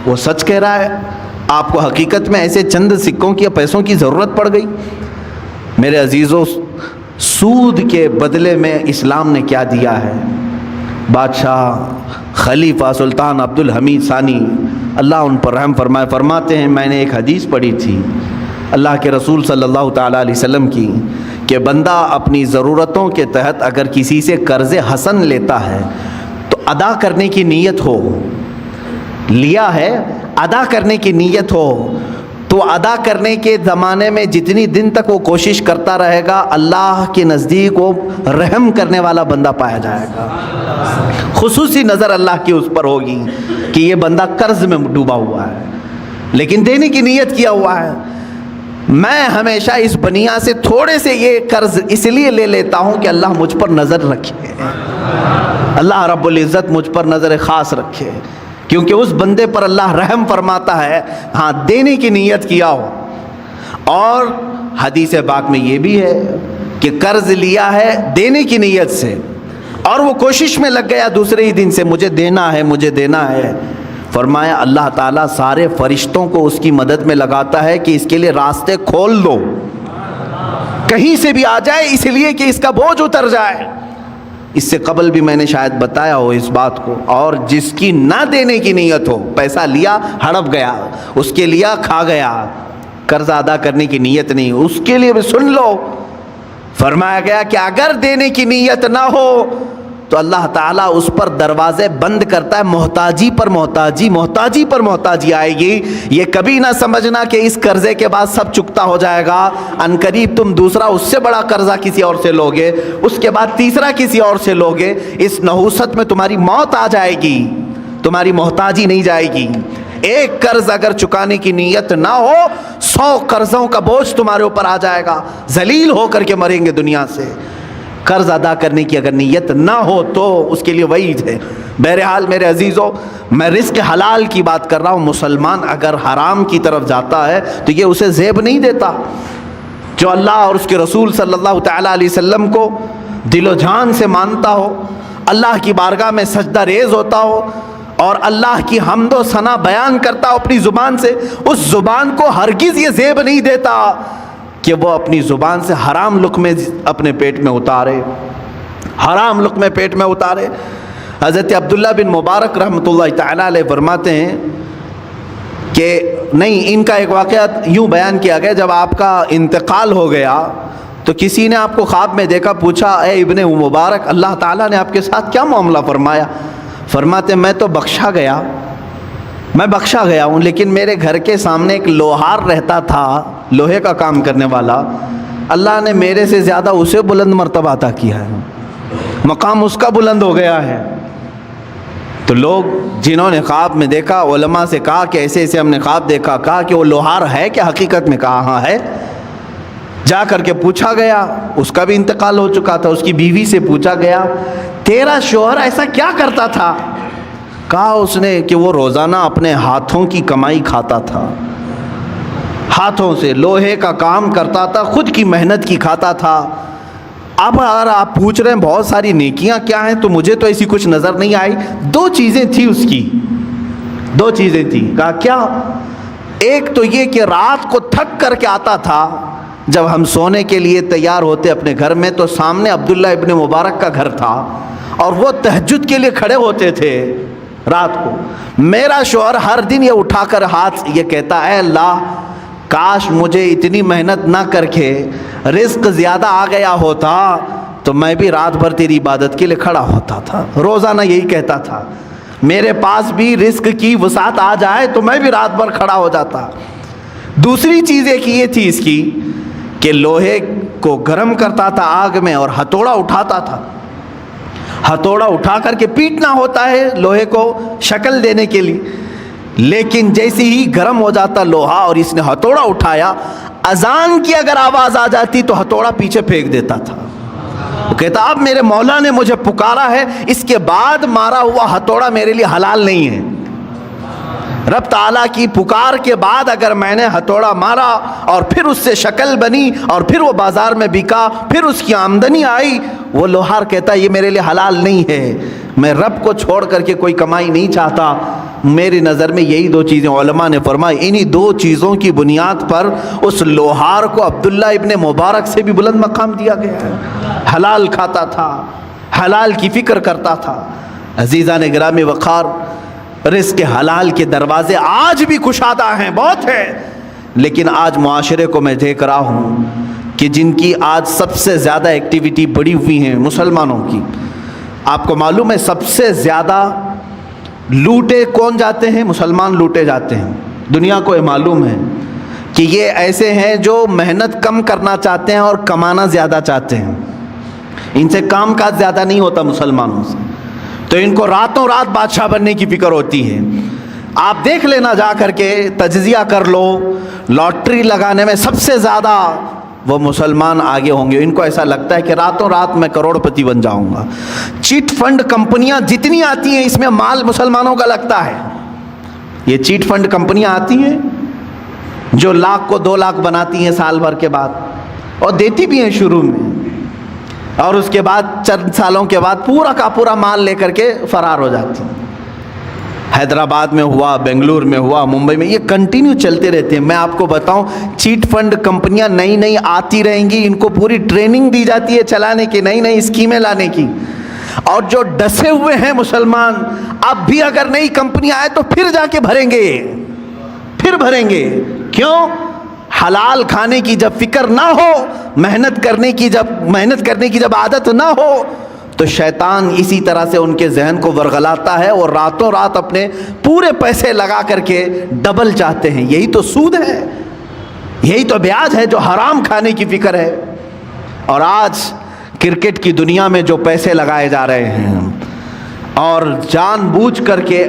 A: وہ سچ کہہ رہا ہے، آپ کو حقیقت میں ایسے چند سکوں کی یا پیسوں کی ضرورت پڑ گئی؟ میرے عزیزوں، سود کے بدلے میں اسلام نے کیا دیا ہے؟ بادشاہ خلیفہ سلطان عبد الحمید ثانی، اللہ ان پر رحم فرمائے، فرماتے ہیں میں نے ایک حدیث پڑھی تھی اللہ کے رسول صلی اللہ تعالیٰ علیہ وسلم کی کہ بندہ اپنی ضرورتوں کے تحت اگر کسی سے قرض حسن لیتا ہے تو ادا کرنے کی نیت ہو، لیا ہے ادا کرنے کی نیت ہو تو ادا کرنے کے زمانے میں جتنی دن تک وہ کوشش کرتا رہے گا اللہ کے نزدیک وہ رحم کرنے والا بندہ پایا جائے گا. خصوصی نظر اللہ کی اس پر ہوگی کہ یہ بندہ قرض میں ڈوبا ہوا ہے لیکن دینے کی نیت کیا ہوا ہے. میں ہمیشہ اس بنیا سے تھوڑے سے یہ قرض اس لیے لے لیتا ہوں کہ اللہ مجھ پر نظر رکھے، اللہ رب العزت مجھ پر نظر خاص رکھے، کیونکہ اس بندے پر اللہ رحم فرماتا ہے ہاں دینے کی نیت کیا ہو. اور حدیث پاک میں یہ بھی ہے کہ قرض لیا ہے دینے کی نیت سے اور وہ کوشش میں لگ گیا دوسرے ہی دن سے مجھے دینا ہے مجھے دینا ہے، فرمایا اللہ تعالیٰ سارے فرشتوں کو اس کی مدد میں لگاتا ہے کہ اس کے لیے راستے کھول دو کہیں سے بھی آ جائے اس لیے کہ اس کا بوجھ اتر جائے۔ اس سے قبل بھی میں نے شاید بتایا ہو اس بات کو۔ اور جس کی نہ دینے کی نیت ہو، پیسہ لیا ہڑپ گیا، اس کے لیا کھا گیا، قرض ادا کرنے کی نیت نہیں، اس کے لیے بھی سن لو، فرمایا گیا کہ اگر دینے کی نیت نہ ہو تو اللہ تعالیٰ اس پر دروازے بند کرتا ہے، محتاجی پر محتاجی آئے گی۔ یہ کبھی نہ سمجھنا کہ اس قرضے کے بعد سب چکتا ہو جائے گا، ان قریب تم دوسرا اس سے بڑا قرضہ کسی اور سے لوگے، اس کے بعد تیسرا کسی اور سے لوگے، اس نحوست میں تمہاری موت آ جائے گی، تمہاری محتاجی نہیں جائے گی۔ ایک قرض اگر چکانے کی نیت نہ ہو، 100 قرضوں کا بوجھ تمہارے اوپر آ جائے گا، ذلیل ہو کر کے مریں گے دنیا سے۔ قرض ادا کرنے کی اگر نیت نہ ہو تو اس کے لیے وعید ہے۔ بہرحال میرے عزیزو، میں رزق حلال کی بات کر رہا ہوں۔ مسلمان اگر حرام کی طرف جاتا ہے تو یہ اسے زیب نہیں دیتا۔ جو اللہ اور اس کے رسول صلی اللہ تعالیٰ علیہ وسلم کو دل و جان سے مانتا ہو، اللہ کی بارگاہ میں سجدہ ریز ہوتا ہو اور اللہ کی حمد و ثنا بیان کرتا ہو اپنی زبان سے، اس زبان کو ہرگز یہ زیب نہیں دیتا کہ وہ اپنی زبان سے حرام لقمے اپنے پیٹ میں اتارے، حرام لقمے پیٹ میں اتارے۔ حضرت عبداللہ بن مبارک رحمۃ اللہ تعالیٰ علیہ فرماتے ہیں کہ نہیں، ان کا ایک واقعہ یوں بیان کیا گیا، جب آپ کا انتقال ہو گیا تو کسی نے آپ کو خواب میں دیکھا، پوچھا اے ابن مبارک، اللہ تعالیٰ نے آپ کے ساتھ کیا معاملہ فرمایا؟ فرماتے میں تو بخشا گیا ہوں، لیکن میرے گھر کے سامنے ایک لوہار رہتا تھا، لوہے کا کام کرنے والا، اللہ نے میرے سے زیادہ اسے بلند مرتبہ عطا کیا ہے، مقام اس کا بلند ہو گیا ہے۔ تو لوگ جنہوں نے خواب میں دیکھا، علماء سے کہا کہ ایسے ایسے ہم نے خواب دیکھا، کہا کہ وہ لوہار ہے کہ حقیقت میں؟ کہا ہاں ہے۔ جا کر کے پوچھا گیا، اس کا بھی انتقال ہو چکا تھا، اس کی بیوی سے پوچھا گیا تیرا شوہر ایسا کیا کرتا تھا؟ کہا اس نے کہ وہ روزانہ اپنے ہاتھوں کی کمائی کھاتا تھا، ہاتھوں سے لوہے کا کام کرتا تھا، خود کی محنت کی کھاتا تھا۔ اب اگر آپ پوچھ رہے ہیں بہت ساری نیکیاں کیا ہیں، تو مجھے تو ایسی کچھ نظر نہیں آئی۔ 2 چیزیں تھی اس کی، 2 چیزیں تھیں۔ کہا کیا؟ ایک تو یہ کہ رات کو تھک کر کے آتا تھا، جب ہم سونے کے لیے تیار ہوتے اپنے گھر میں تو سامنے عبداللہ ابن مبارک کا گھر تھا اور وہ تہجد کے لیے کھڑے ہوتے تھے رات کو۔ میرا شوہر ہر دن یہ اٹھا کر ہاتھ یہ کہتا، اے اللہ کاش مجھے اتنی محنت نہ کر کے رزق زیادہ آ گیا ہوتا تو میں بھی رات بھر تیری عبادت کے لیے کھڑا ہوتا تھا۔ روزانہ یہی کہتا تھا، میرے پاس بھی رزق کی وسعت آ جائے تو میں بھی رات بھر کھڑا ہو جاتا۔ دوسری چیز ایک یہ تھی اس کی کہ لوہے کو گرم کرتا تھا آگ میں اور ہتھوڑا اٹھاتا تھا، ہتھوڑا اٹھا کر کے پیٹنا ہوتا ہے لوہے کو شکل دینے کے لیے، لیکن جیسے ہی گرم ہو جاتا لوہا اور اس نے ہتھوڑا اٹھایا، اذان کی اگر آواز آ جاتی تو ہتھوڑا پیچھے پھینک دیتا تھا۔ وہ کہتا اب میرے مولا نے مجھے پکارا ہے، اس کے بعد مارا ہوا ہتھوڑا میرے لیے حلال نہیں ہے۔ رب تعالیٰ کی پکار کے بعد اگر میں نے ہتھوڑا مارا اور پھر اس سے شکل بنی اور پھر وہ بازار میں بکا، پھر اس کی آمدنی آئی، وہ لوہار کہتا یہ میرے لیے حلال نہیں ہے، میں رب کو چھوڑ کر کے کوئی کمائی نہیں چاہتا۔ میری نظر میں یہی 2 چیزیں علماء نے فرمائی، انہی 2 چیزوں کی بنیاد پر اس لوہار کو عبداللہ ابن مبارک سے بھی بلند مقام دیا گیا ہے۔ حلال کھاتا تھا، حلال کی فکر کرتا تھا۔ عزیزان گرامی وقار، رزق حلال کے دروازے آج بھی کشادہ ہیں، بہت ہیں، لیکن آج معاشرے کو میں دیکھ رہا ہوں کہ جن کی آج سب سے زیادہ ایکٹیویٹی بڑی ہوئی ہیں مسلمانوں کی۔ آپ کو معلوم ہے سب سے زیادہ لوٹے کون جاتے ہیں؟ مسلمان لوٹے جاتے ہیں۔ دنیا کو یہ معلوم ہے کہ یہ ایسے ہیں جو محنت کم کرنا چاہتے ہیں اور کمانا زیادہ چاہتے ہیں، ان سے کام کاج زیادہ نہیں ہوتا مسلمانوں سے، تو ان کو راتوں رات بادشاہ بننے کی فکر ہوتی ہے۔ آپ دیکھ لینا جا کر کے، تجزیہ کر لو، لاٹری لگانے میں سب سے زیادہ وہ مسلمان آگے ہوں گے۔ ان کو ایسا لگتا ہے کہ راتوں رات میں کروڑ پتی بن جاؤں گا۔ چیٹ فنڈ کمپنیاں جتنی آتی ہیں اس میں مال مسلمانوں کا لگتا ہے۔ یہ چیٹ فنڈ کمپنیاں آتی ہیں جو 1 لاکھ کو 2 لاکھ بناتی ہیں سال بھر کے بعد، اور دیتی بھی ہیں شروع میں، اور اس کے بعد چند سالوں کے بعد پورا کا پورا مال لے کر کے فرار ہو جاتی ہیں۔ حیدرآباد میں ہوا، بنگلور میں ہوا، ممبئی میں، یہ کنٹینیو چلتے رہتے ہیں۔ میں آپ کو بتاؤں، چیٹ فنڈ کمپنیاں نئی نئی آتی رہیں گی، ان کو پوری ٹریننگ دی جاتی ہے چلانے کی، نئی نئی اسکیمیں لانے کی، اور جو ڈسے ہوئے ہیں مسلمان، اب بھی اگر نئی کمپنی آئے تو پھر جا کے بھریں گے، پھر بھریں گے۔ کیوں؟ حلال کھانے کی جب فکر نہ ہو، محنت کرنے کی جب عادت نہ ہو، تو شیطان اسی طرح سے ان کے ذہن کو ورغلاتا ہے، اور راتوں رات اپنے پورے پیسے لگا کر کے ڈبل چاہتے ہیں۔ یہی تو سود ہے، یہی تو بیاج ہے جو حرام کھانے کی فکر ہے۔ اور آج کرکٹ کی دنیا میں جو پیسے لگائے جا رہے ہیں، اور جان بوجھ کر کے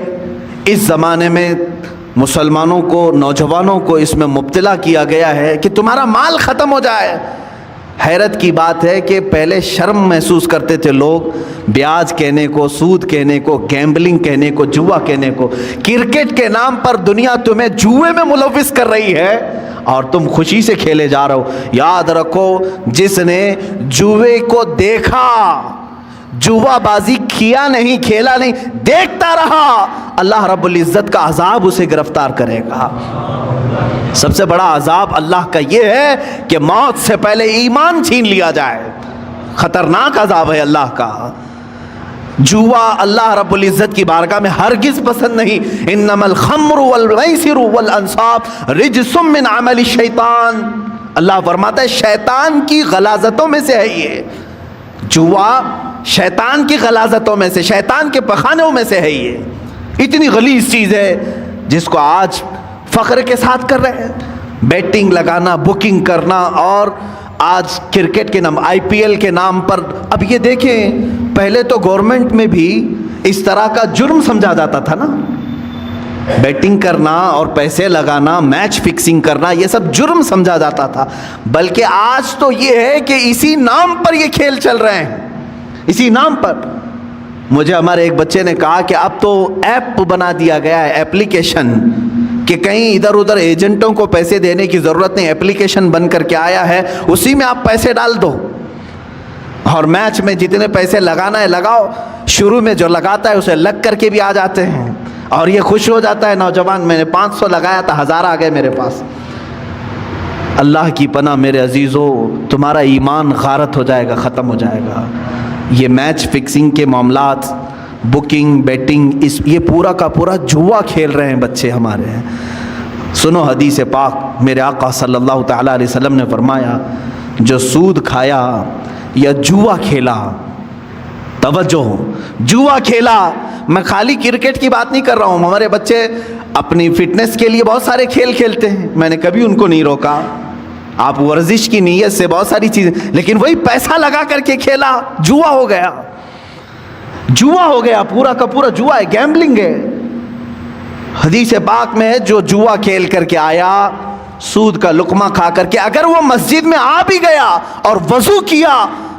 A: اس زمانے میں مسلمانوں کو، نوجوانوں کو اس میں مبتلا کیا گیا ہے کہ تمہارا مال ختم ہو جائے۔ حیرت کی بات ہے کہ پہلے شرم محسوس کرتے تھے لوگ بیاج کہنے کو، سود کہنے کو، گیمبلنگ کہنے کو، جوا کہنے کو۔ کرکٹ کے نام پر دنیا تمہیں جوئے میں ملوث کر رہی ہے اور تم خوشی سے کھیلے جا رہے ہو۔ یاد رکھو، جس نے جوئے کو دیکھا، جوا بازی کیا نہیں، کھیلا نہیں، دیکھتا رہا، اللہ رب العزت کا عذاب اسے گرفتار کرے گا۔ سب سے بڑا عذاب اللہ کا یہ ہے کہ موت سے پہلے ایمان چھین لیا جائے، خطرناک عذاب ہے اللہ کا۔ جوا اللہ رب العزت کی بارگاہ میں ہرگز پسند نہیں۔ انما الخمر والمیسر والانصاب رجس من عمل الشیطان، اللہ فرماتا ہے شیطان کی غلاظتوں میں سے ہے یہ جوا، شیطان کی غلاظتوں میں سے، شیطان کے پخانوں میں سے ہے یہ۔ اتنی غلیظ چیز ہے جس کو آج فخر کے ساتھ کر رہے ہیں، بیٹنگ لگانا، بکنگ کرنا، اور آج کرکٹ کے نام، آئی پی ایل کے نام پر۔ اب یہ دیکھیں، پہلے تو گورنمنٹ میں بھی اس طرح کا جرم سمجھا جاتا تھا نا، بیٹنگ کرنا اور پیسے لگانا، میچ فکسنگ کرنا، یہ سب جرم سمجھا جاتا تھا، بلکہ آج تو یہ ہے کہ اسی نام پر یہ کھیل چل رہے ہیں، اسی نام پر۔ مجھے ہمارے ایک بچے نے کہا کہ اب تو ایپ بنا دیا گیا ہے، ایپلیکیشن، کہ کہیں ادھر ادھر ایجنٹوں کو پیسے دینے کی ضرورت نہیں، ایپلیکیشن بن کر کے آیا ہے، اسی میں آپ پیسے ڈال دو اور میچ میں جتنے پیسے لگانا ہے لگاؤ۔ شروع میں جو لگاتا ہے اسے لگ کر کے بھی آ جاتے ہیں، اور یہ خوش ہو جاتا ہے نوجوان، میں نے 500 لگایا تھا، 1000 آ گئے میرے پاس۔ اللہ کی پناہ میرے عزیزو، تمہارا ایمان غارت ہو جائے گا، ختم ہو جائے گا۔ یہ میچ فکسنگ کے معاملات، بکنگ، بیٹنگ، یہ پورا کا پورا جوا کھیل رہے ہیں بچے ہمارے ہیں۔ سنو حدیث پاک، میرے آقا صلی اللہ تعالیٰ علیہ وسلم نے فرمایا، جو سود کھایا یا جوا کھیلا، توجہ، جوا کھیلا، میں خالی کرکٹ کی بات نہیں کر رہا ہوں، ہمارے بچے اپنی فٹنس کے لیے بہت سارے کھیل کھیلتے ہیں، میں نے کبھی ان کو نہیں روکا، آپ ورزش کی نیت سے بہت ساری چیزیں، لیکن وہی پیسہ لگا کر کے کھیلا، جوا ہو گیا، جوا ہو گیا، پورا کا پورا جوا ہے، گیمبلنگ ہے۔ حدیث پاک میں ہے، جو جوا کھیل کر کے آیا، سود کا لقمہ کھا کر کے، اگر وہ مسجد میں آ بھی گیا اور وضو کیا،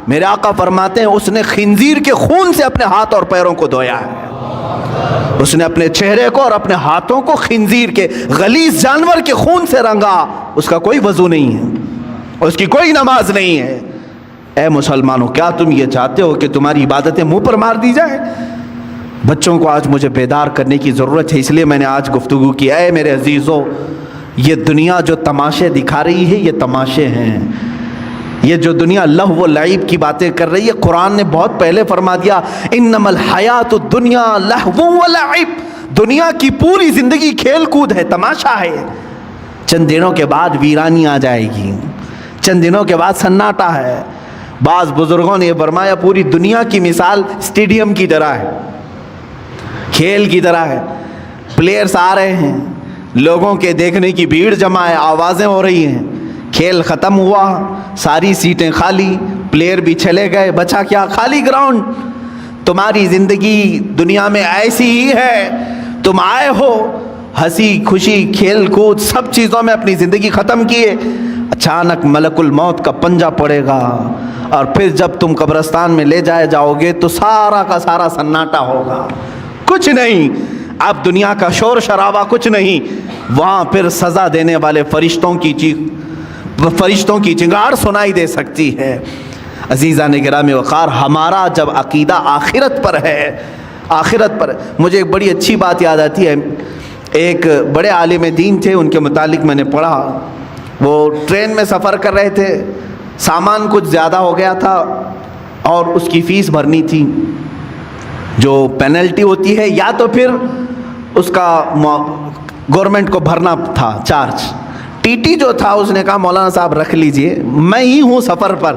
A: میرے آقا فرماتے ہیں اس نے خنزیر کے خون سے اپنے ہاتھ اور پیروں کو دھویا ہے، اس نے اپنے چہرے کو اور اپنے ہاتھوں کو خنزیر کے غلیظ جانور کے خون سے رنگا، اس کا کوئی وضو نہیں ہے، اس کی کوئی نماز نہیں ہے۔ اے مسلمانوں، کیا تم یہ چاہتے ہو کہ تمہاری عبادتیں منہ پر مار دی جائیں؟ بچوں کو آج مجھے بیدار کرنے کی ضرورت ہے، اس لیے میں نے آج گفتگو کی۔ اے میرے عزیزو، یہ دنیا جو تماشے دکھا رہی ہے، یہ تماشے ہیں۔ یہ جو دنیا لہو و لعب کی باتیں کر رہی ہے، قرآن نے بہت پہلے فرما دیا، انما الحیات الدنیا لہو و لعب، دنیا کی پوری زندگی کھیل کود ہے، تماشا ہے۔ چند دنوں کے بعد ویرانی آ جائے گی، چند دنوں کے بعد سناٹا ہے۔ بعض بزرگوں نے یہ فرمایا، پوری دنیا کی مثال اسٹیڈیم کی طرح ہے، کھیل کی طرح ہے، پلیئرز آ رہے ہیں، لوگوں کے دیکھنے کی بھیڑ جمع ہے، آوازیں ہو رہی ہیں، کھیل ختم ہوا، ساری سیٹیں خالی، پلیئر بھی چلے گئے، بچا کیا؟ خالی گراؤنڈ۔ تمہاری زندگی دنیا میں ایسی ہی ہے، تم آئے ہو ہنسی خوشی کھیل کود سب چیزوں میں اپنی زندگی ختم کیے، اچانک ملک الموت کا پنجہ پڑے گا، اور پھر جب تم قبرستان میں لے جائے جاؤ گے تو سارا کا سارا سناٹا ہوگا، کچھ نہیں، اب دنیا کا شور شرابہ کچھ نہیں، وہاں پھر سزا دینے والے فرشتوں کی چنگار سنائی دے سکتی ہے۔ عزیزان گرامی وقار، ہمارا جب عقیدہ آخرت پر ہے، آخرت پر. مجھے ایک بڑی اچھی بات یاد آتی ہے. ایک بڑے عالم دین تھے, ان کے متعلق میں نے پڑھا. وہ ٹرین میں سفر کر رہے تھے, سامان کچھ زیادہ ہو گیا تھا اور اس کی فیس بھرنی تھی, جو پینلٹی ہوتی ہے, یا تو پھر اس کا گورنمنٹ کو بھرنا تھا چارج. ٹی ٹی جو تھا اس نے کہا مولانا صاحب رکھ لیجئے, میں ہی ہوں سفر پر,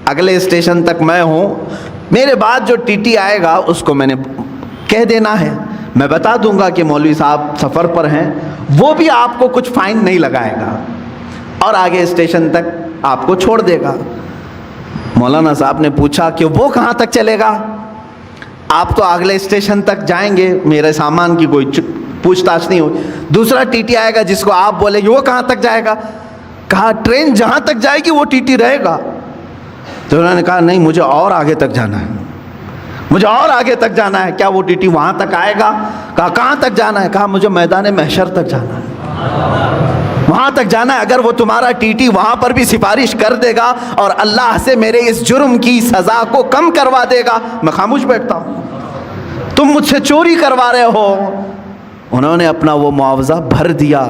A: اگلے اسٹیشن تک میں ہوں, میرے بعد جو ٹی ٹی آئے گا اس کو میں نے کہہ دینا ہے, میں بتا دوں گا کہ مولوی صاحب سفر پر ہیں, وہ بھی آپ کو کچھ فائن نہیں لگائے گا اور آگے اسٹیشن تک آپ کو چھوڑ دے گا. مولانا صاحب نے پوچھا کہ وہ کہاں تک چلے گا؟ آپ تو اگلے اسٹیشن تک جائیں گے, میرے سامان کی کوئی پوچھ تاچھ نہیں ہوئی. دوسرا ٹی ٹی آئے گا جس کو آپ بولیں گے وہ کہاں تک جائے گا؟ کہا ٹرین جہاں تک جائے گی وہ ٹی ٹی رہے گا. تو انہوں نے کہا نہیں, مجھے اور آگے تک جانا ہے, مجھے اور آگے تک جانا ہے. کیا وہ ٹی ٹی وہاں تک آئے گا؟ کہا کہاں تک جانا ہے؟ کہا مجھے میدان محشر تک جانا ہے, وہاں تک جانا ہے. اگر وہ تمہارا ٹی ٹی وہاں پر بھی سفارش کر دے گا اور اللہ سے میرے اس جرم کی سزا کو کم کروا دے گا, میں خاموش بیٹھتا ہوں. تم مجھ سے چوری کروا رہے ہو. انہوں نے اپنا وہ معاوضہ بھر دیا,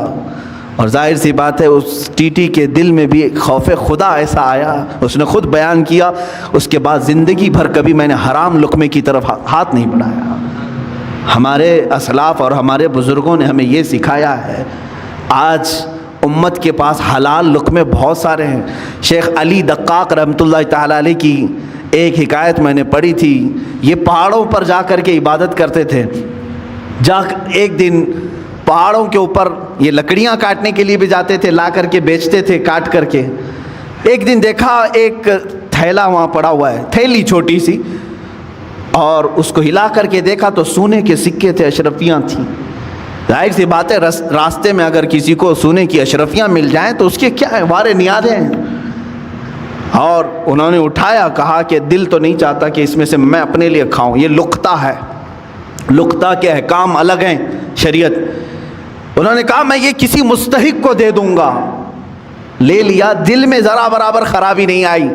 A: اور ظاہر سی بات ہے اس ٹی ٹی کے دل میں بھی خوف خدا ایسا آیا, اس نے خود بیان کیا, اس کے بعد زندگی بھر کبھی میں نے حرام لقمے کی طرف ہاتھ نہیں بڑھایا. ہمارے اسلاف اور ہمارے بزرگوں نے ہمیں یہ سکھایا ہے. آج امت کے پاس حلال لقمے بہت سارے ہیں. شیخ علی دقاق رحمۃ اللہ تعالی علیہ کی ایک حکایت میں نے پڑھی تھی. یہ پہاڑوں پر جا کر کے عبادت کرتے تھے. ایک دن پہاڑوں کے اوپر یہ لکڑیاں کاٹنے کے لیے بھی جاتے تھے, لا کر کے بیچتے تھے کاٹ کر کے. ایک دن دیکھا ایک تھیلا وہاں پڑا ہوا ہے, تھیلی چھوٹی سی, اور اس کو ہلا کر کے دیکھا تو سونے کے سکے تھے, اشرفیاں تھیں. ظاہر سی بات ہے راستے میں اگر کسی کو سونے کی اشرفیاں مل جائیں تو اس کے کیا ہے, وارے نیازیں ہیں. اور انہوں نے اٹھایا, کہا کہ دل تو نہیں چاہتا کہ اس میں سے میں اپنے لیے کھاؤں, یہ لقطہ ہے, لقطہ کے احکام الگ ہیں شریعت. انہوں نے کہا میں یہ کسی مستحق کو دے دوں گا. لے لیا, دل میں ذرا برابر خرابی نہیں آئی.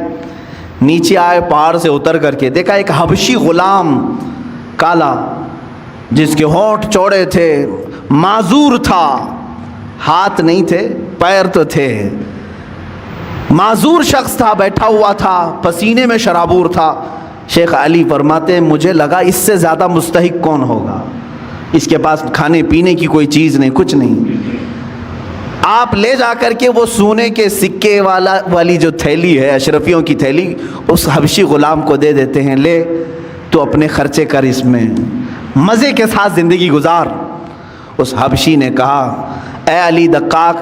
A: نیچے آئے, پہاڑ سے اتر کر کے دیکھا ایک حبشی غلام کالا, جس کے ہونٹ چوڑے تھے, معذور تھا, ہاتھ نہیں تھے پیر تو تھے, معذور شخص تھا, بیٹھا ہوا تھا, پسینے میں شرابور تھا. شیخ علی فرماتے ہیں مجھے لگا اس سے زیادہ مستحق کون ہوگا, اس کے پاس کھانے پینے کی کوئی چیز نہیں, کچھ نہیں. آپ لے جا کر کے وہ سونے کے سکے والی جو تھیلی ہے, اشرفیوں کی تھیلی, اس حبشی غلام کو دے دیتے ہیں, لے تو اپنے خرچے کر, اس میں مزے کے ساتھ زندگی گزار. اس حبشی نے کہا اے علی دقاق,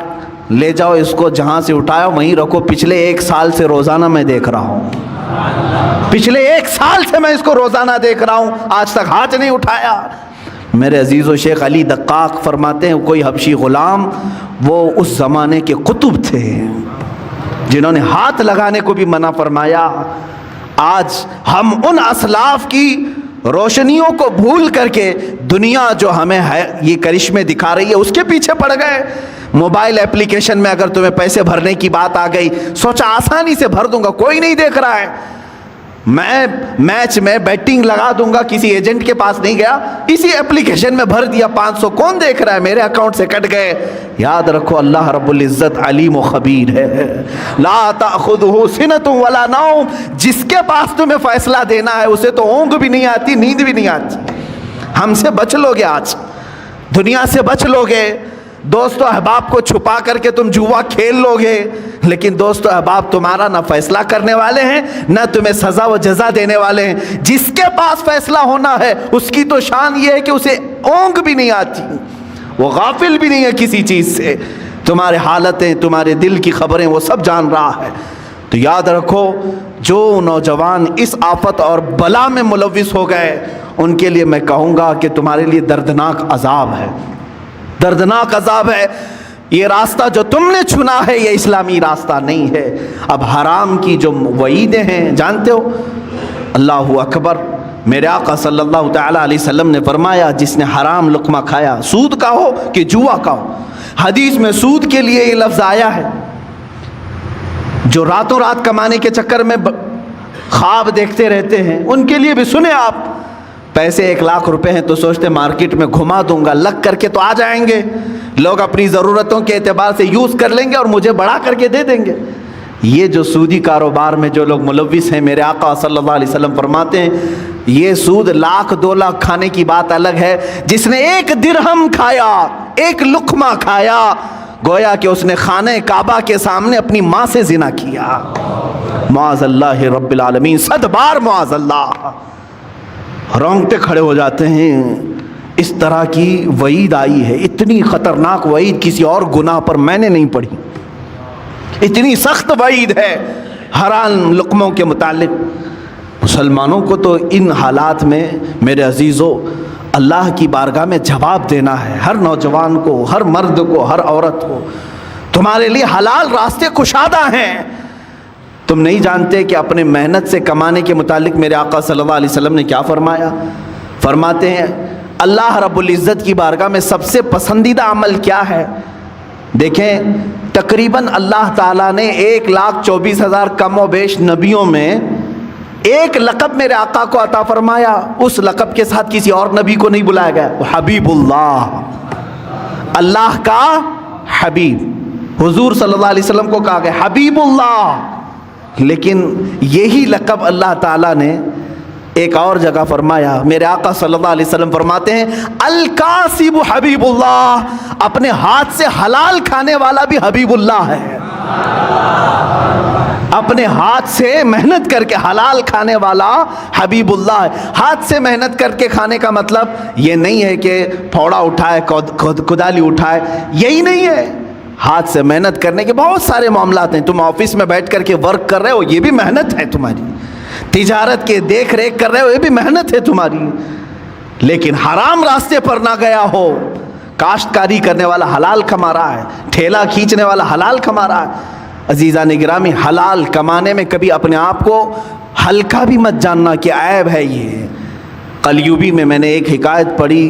A: لے جاؤ اس کو, جہاں سے اٹھایا وہیں رکھو, پچھلے 1 سال سے روزانہ میں دیکھ رہا ہوں, پچھلے 1 سال سے میں اس کو روزانہ دیکھ رہا ہوں, آج تک ہاتھ نہیں اٹھایا. میرے عزیز و شیخ علی دقاق فرماتے ہیں کوئی حبشی غلام وہ اس زمانے کے قطب تھے جنہوں نے ہاتھ لگانے کو بھی منع فرمایا. آج ہم ان اسلاف کی روشنیوں کو بھول کر کے دنیا جو ہمیں ہے یہ کرشمے دکھا رہی ہے اس کے پیچھے پڑ گئے. موبائل اپلیکیشن میں اگر تمہیں پیسے بھرنے کی بات آ گئی, سوچا آسانی سے بھر دوں گا, کوئی نہیں دیکھ رہا ہے, میں میچ میں بیٹنگ لگا دوں گا, کسی ایجنٹ کے پاس نہیں گیا, اسی اپلیکیشن میں بھر دیا, 500 کون دیکھ رہا ہے, میرے اکاؤنٹ سے کٹ گئے. یاد رکھو اللہ رب العزت علیم و خبیر ہے, لا تأخذہ سنۃ ولا نوم, جس کے پاس تمہیں فیصلہ دینا ہے اسے تو اونگ بھی نہیں آتی, نیند بھی نہیں آتی. ہم سے بچ لو گے, آج دنیا سے بچ لو گے, دوست و احباب کو چھپا کر کے تم جوا کھیل لو گے, لیکن دوست و احباب تمہارا نہ فیصلہ کرنے والے ہیں نہ تمہیں سزا و جزا دینے والے ہیں. جس کے پاس فیصلہ ہونا ہے اس کی تو شان یہ ہے کہ اسے اونگ بھی نہیں آتی, وہ غافل بھی نہیں ہے کسی چیز سے, تمہارے حالتیں, تمہارے دل کی خبریں وہ سب جان رہا ہے. تو یاد رکھو جو نوجوان اس آفت اور بلا میں ملوث ہو گئے ان کے لیے میں کہوں گا کہ تمہارے لیے دردناک عذاب ہے, دردناک عذاب ہے. یہ راستہ جو تم نے چنا ہے یہ اسلامی راستہ نہیں ہے. اب حرام کی جو وعیدیں ہیں جانتے ہو, اللہ اکبر, میرے آقا صلی اللہ تعالی علیہ وسلم نے فرمایا جس نے حرام لقمہ کھایا, سود کا ہو کہ جوا کا ہو, حدیث میں سود کے لیے یہ لفظ آیا ہے, جو راتوں رات کمانے کے چکر میں خواب دیکھتے رہتے ہیں ان کے لیے بھی سنے آپ, پیسے 1 لاکھ روپے ہیں تو سوچتے مارکیٹ میں گھما دوں گا، لگ کر کے تو آ جائیں گے، لوگ اپنی ضرورتوں کے اعتبار سے یوز کر لیں گے اور مجھے بڑھا کر کے دے دیں گے۔ یہ جو سودی کاروبار میں جو لوگ ملوث ہیں، میرے آقا صلی اللہ علیہ وسلم فرماتے ہیں یہ سود 1 لاکھ 2 لاکھ کھانے کی بات الگ ہے، جس نے 1 درہم کھایا، 1 لقمہ کھایا، گویا کہ اس نے خانہ کعبہ کے سامنے اپنی ماں سے زنا کیا۔ معاذ اللہ رب العالمین، 100 بار معاذ اللہ۔ رونگٹے کھڑے ہو جاتے ہیں، اس طرح کی وعید آئی ہے، اتنی خطرناک وعید کسی اور گناہ پر میں نے نہیں پڑھی، اتنی سخت وعید ہے حرام لقموں کے متعلق۔ مسلمانوں کو تو ان حالات میں میرے عزیزو اللہ کی بارگاہ میں جواب دینا ہے، ہر نوجوان کو، ہر مرد کو، ہر عورت کو۔ تمہارے لیے حلال راستے کشادہ ہیں، تم نہیں جانتے کہ اپنے محنت سے کمانے کے متعلق میرے آقا صلی اللہ علیہ وسلم نے کیا فرمایا؟ فرماتے ہیں اللہ رب العزت کی بارگاہ میں سب سے پسندیدہ عمل کیا ہے؟ دیکھیں تقریباً اللہ تعالیٰ نے 1,24,000 کم و بیش نبیوں میں ایک لقب میرے آقا کو عطا فرمایا، اس لقب کے ساتھ کسی اور نبی کو نہیں بلایا گیا، وہ حبیب اللہ، اللہ کا حبیب۔ حضور صلی اللہ علیہ وسلم کو کہا گیا حبیب اللہ، لیکن یہی لقب اللہ تعالیٰ نے ایک اور جگہ فرمایا، میرے آقا صلی اللہ علیہ وسلم فرماتے ہیں الکاسب حبیب اللہ، اپنے ہاتھ سے حلال کھانے والا بھی حبیب اللہ ہے، اپنے ہاتھ سے محنت کر کے حلال کھانے والا حبیب اللہ ہے۔ ہاتھ سے محنت کر کے کھانے کا مطلب یہ نہیں ہے کہ پھوڑا اٹھائے، کدالی اٹھائے، یہی نہیں ہے۔ ہاتھ سے محنت کرنے کے بہت سارے معاملات ہیں، تم آفس میں بیٹھ کر کے ورک کر رہے ہو، یہ بھی محنت ہے تمہاری، تجارت کے دیکھ ریکھ کر رہے ہو، یہ بھی محنت ہے تمہاری، لیکن حرام راستے پر نہ گیا ہو۔ کاشتکاری کرنے والا حلال کما رہا ہے، ٹھیلا کھینچنے والا حلال کما رہا ہے۔ عزیزان گرامی، حلال کمانے میں کبھی اپنے آپ کو ہلکا بھی مت جاننا کہ عیب ہے یہ۔ قلیوبی میں نے ایک حکایت پڑھی،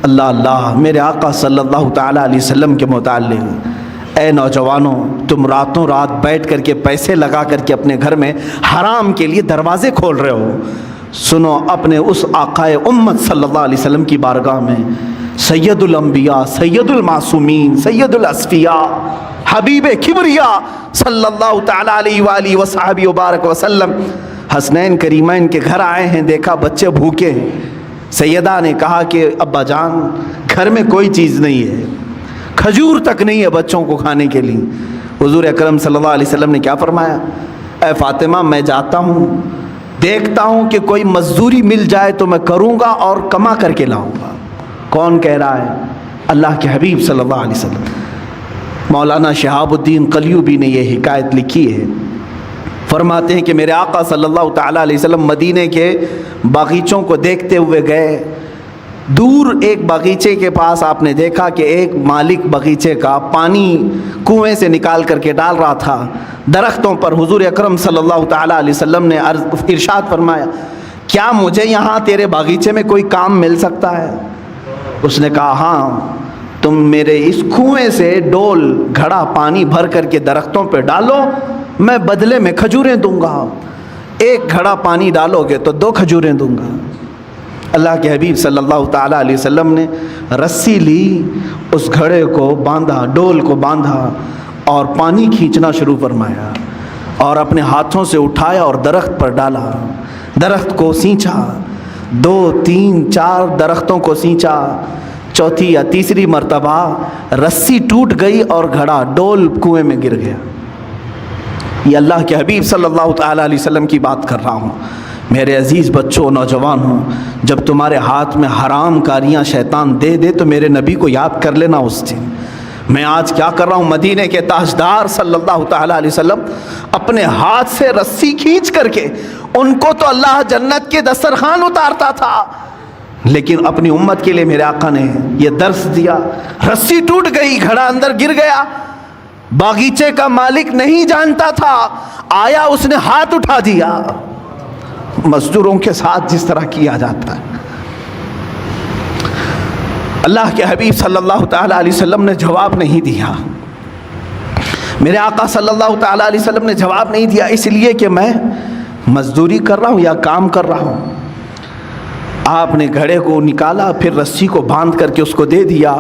A: اللہ اللہ، میرے آقا صلی اللہ تعالیٰ علیہ وسلم کے متعلق، اے نوجوانوں تم راتوں رات بیٹھ کر کے پیسے لگا کر کے اپنے گھر میں حرام کے لیے دروازے کھول رہے ہو، سنو اپنے اس آقائے امت صلی اللہ علیہ وسلم کی بارگاہ میں سید الانبیاء، سید المعصومین، سید الاصفیاء، حبیب کبریا صلی اللہ تعالیٰ علیہ وآلہ وصحبہ وبارک وسلم حسنین کریمین کے گھر آئے ہیں، دیکھا بچے بھوکے ہیں۔ سیدہ نے کہا کہ ابا جان گھر میں کوئی چیز نہیں ہے، کھجور تک نہیں ہے بچوں کو کھانے کے لیے۔ حضور اکرم صلی اللہ علیہ وسلم نے کیا فرمایا؟ اے فاطمہ میں جاتا ہوں، دیکھتا ہوں کہ کوئی مزدوری مل جائے تو میں کروں گا اور کما کر کے لاؤں گا۔ کون کہہ رہا ہے؟ اللہ کے حبیب صلی اللہ علیہ وسلم۔ مولانا شہاب الدین قلیوبی نے یہ حکایت لکھی ہے، فرماتے ہیں کہ میرے آقا صلی اللہ تعالیٰ علیہ وسلم مدینے کے باغیچوں کو دیکھتے ہوئے گئے، دور ایک باغیچے کے پاس آپ نے دیکھا کہ ایک مالک باغیچے کا پانی کنویں سے نکال کر کے ڈال رہا تھا درختوں پر۔ حضور اکرم صلی اللہ تعالیٰ علیہ وسلم نے ارشاد فرمایا کیا مجھے یہاں تیرے باغیچے میں کوئی کام مل سکتا ہے؟ اس نے کہا ہاں، تم میرے اس کنویں سے ڈول گھڑا پانی بھر کر کے درختوں پہ ڈالو، میں بدلے میں کھجوریں دوں گا، 1 گھڑا پانی ڈالو گے تو 2 کھجوریں دوں گا۔ اللہ کے حبیب صلی اللہ تعالیٰ علیہ وسلم نے رسی لی، اس گھڑے کو باندھا، ڈول کو باندھا اور پانی کھینچنا شروع فرمایا اور اپنے ہاتھوں سے اٹھایا اور درخت پر ڈالا، درخت کو سینچا، 2 3 4 درختوں کو سینچا، چوتھی یا تیسری مرتبہ رسی ٹوٹ گئی اور گھڑا ڈول کنویں میں گر گیا۔ یہ اللہ کے حبیب صلی اللہ تعالیٰ علیہ وسلم کی بات کر رہا ہوں۔ میرے عزیز بچوں، نوجوانوں، جب تمہارے ہاتھ میں حرام کاریاں شیطان دے دے تو میرے نبی کو یاد کر لینا اس دن۔ میں آج کیا کر رہا ہوں؟ مدینے کے تاجدار صلی اللہ تعالیٰ علیہ وسلم اپنے ہاتھ سے رسی کھینچ کر کے ان کو تو اللہ جنت کے دسترخوان اتارتا تھا، لیکن اپنی امت کے لیے میرے آقا نے یہ درس دیا۔ رسی ٹوٹ گئی، گھڑا اندر گر گیا، باغیچے کا مالک نہیں جانتا تھا، آیا اس نے ہاتھ اٹھا دیا، مزدوروں کے ساتھ جس طرح کیا جاتا ہے۔ اللہ کے حبیب صلی اللہ تعالیٰ علیہ وسلم نے جواب نہیں دیا، میرے آقا صلی اللہ تعالیٰ علیہ وسلم نے جواب نہیں دیا، اس لیے کہ میں مزدوری کر رہا ہوں یا کام کر رہا ہوں۔ آپ نے گھڑے کو نکالا، پھر رسی کو باندھ کر کے اس کو دے دیا۔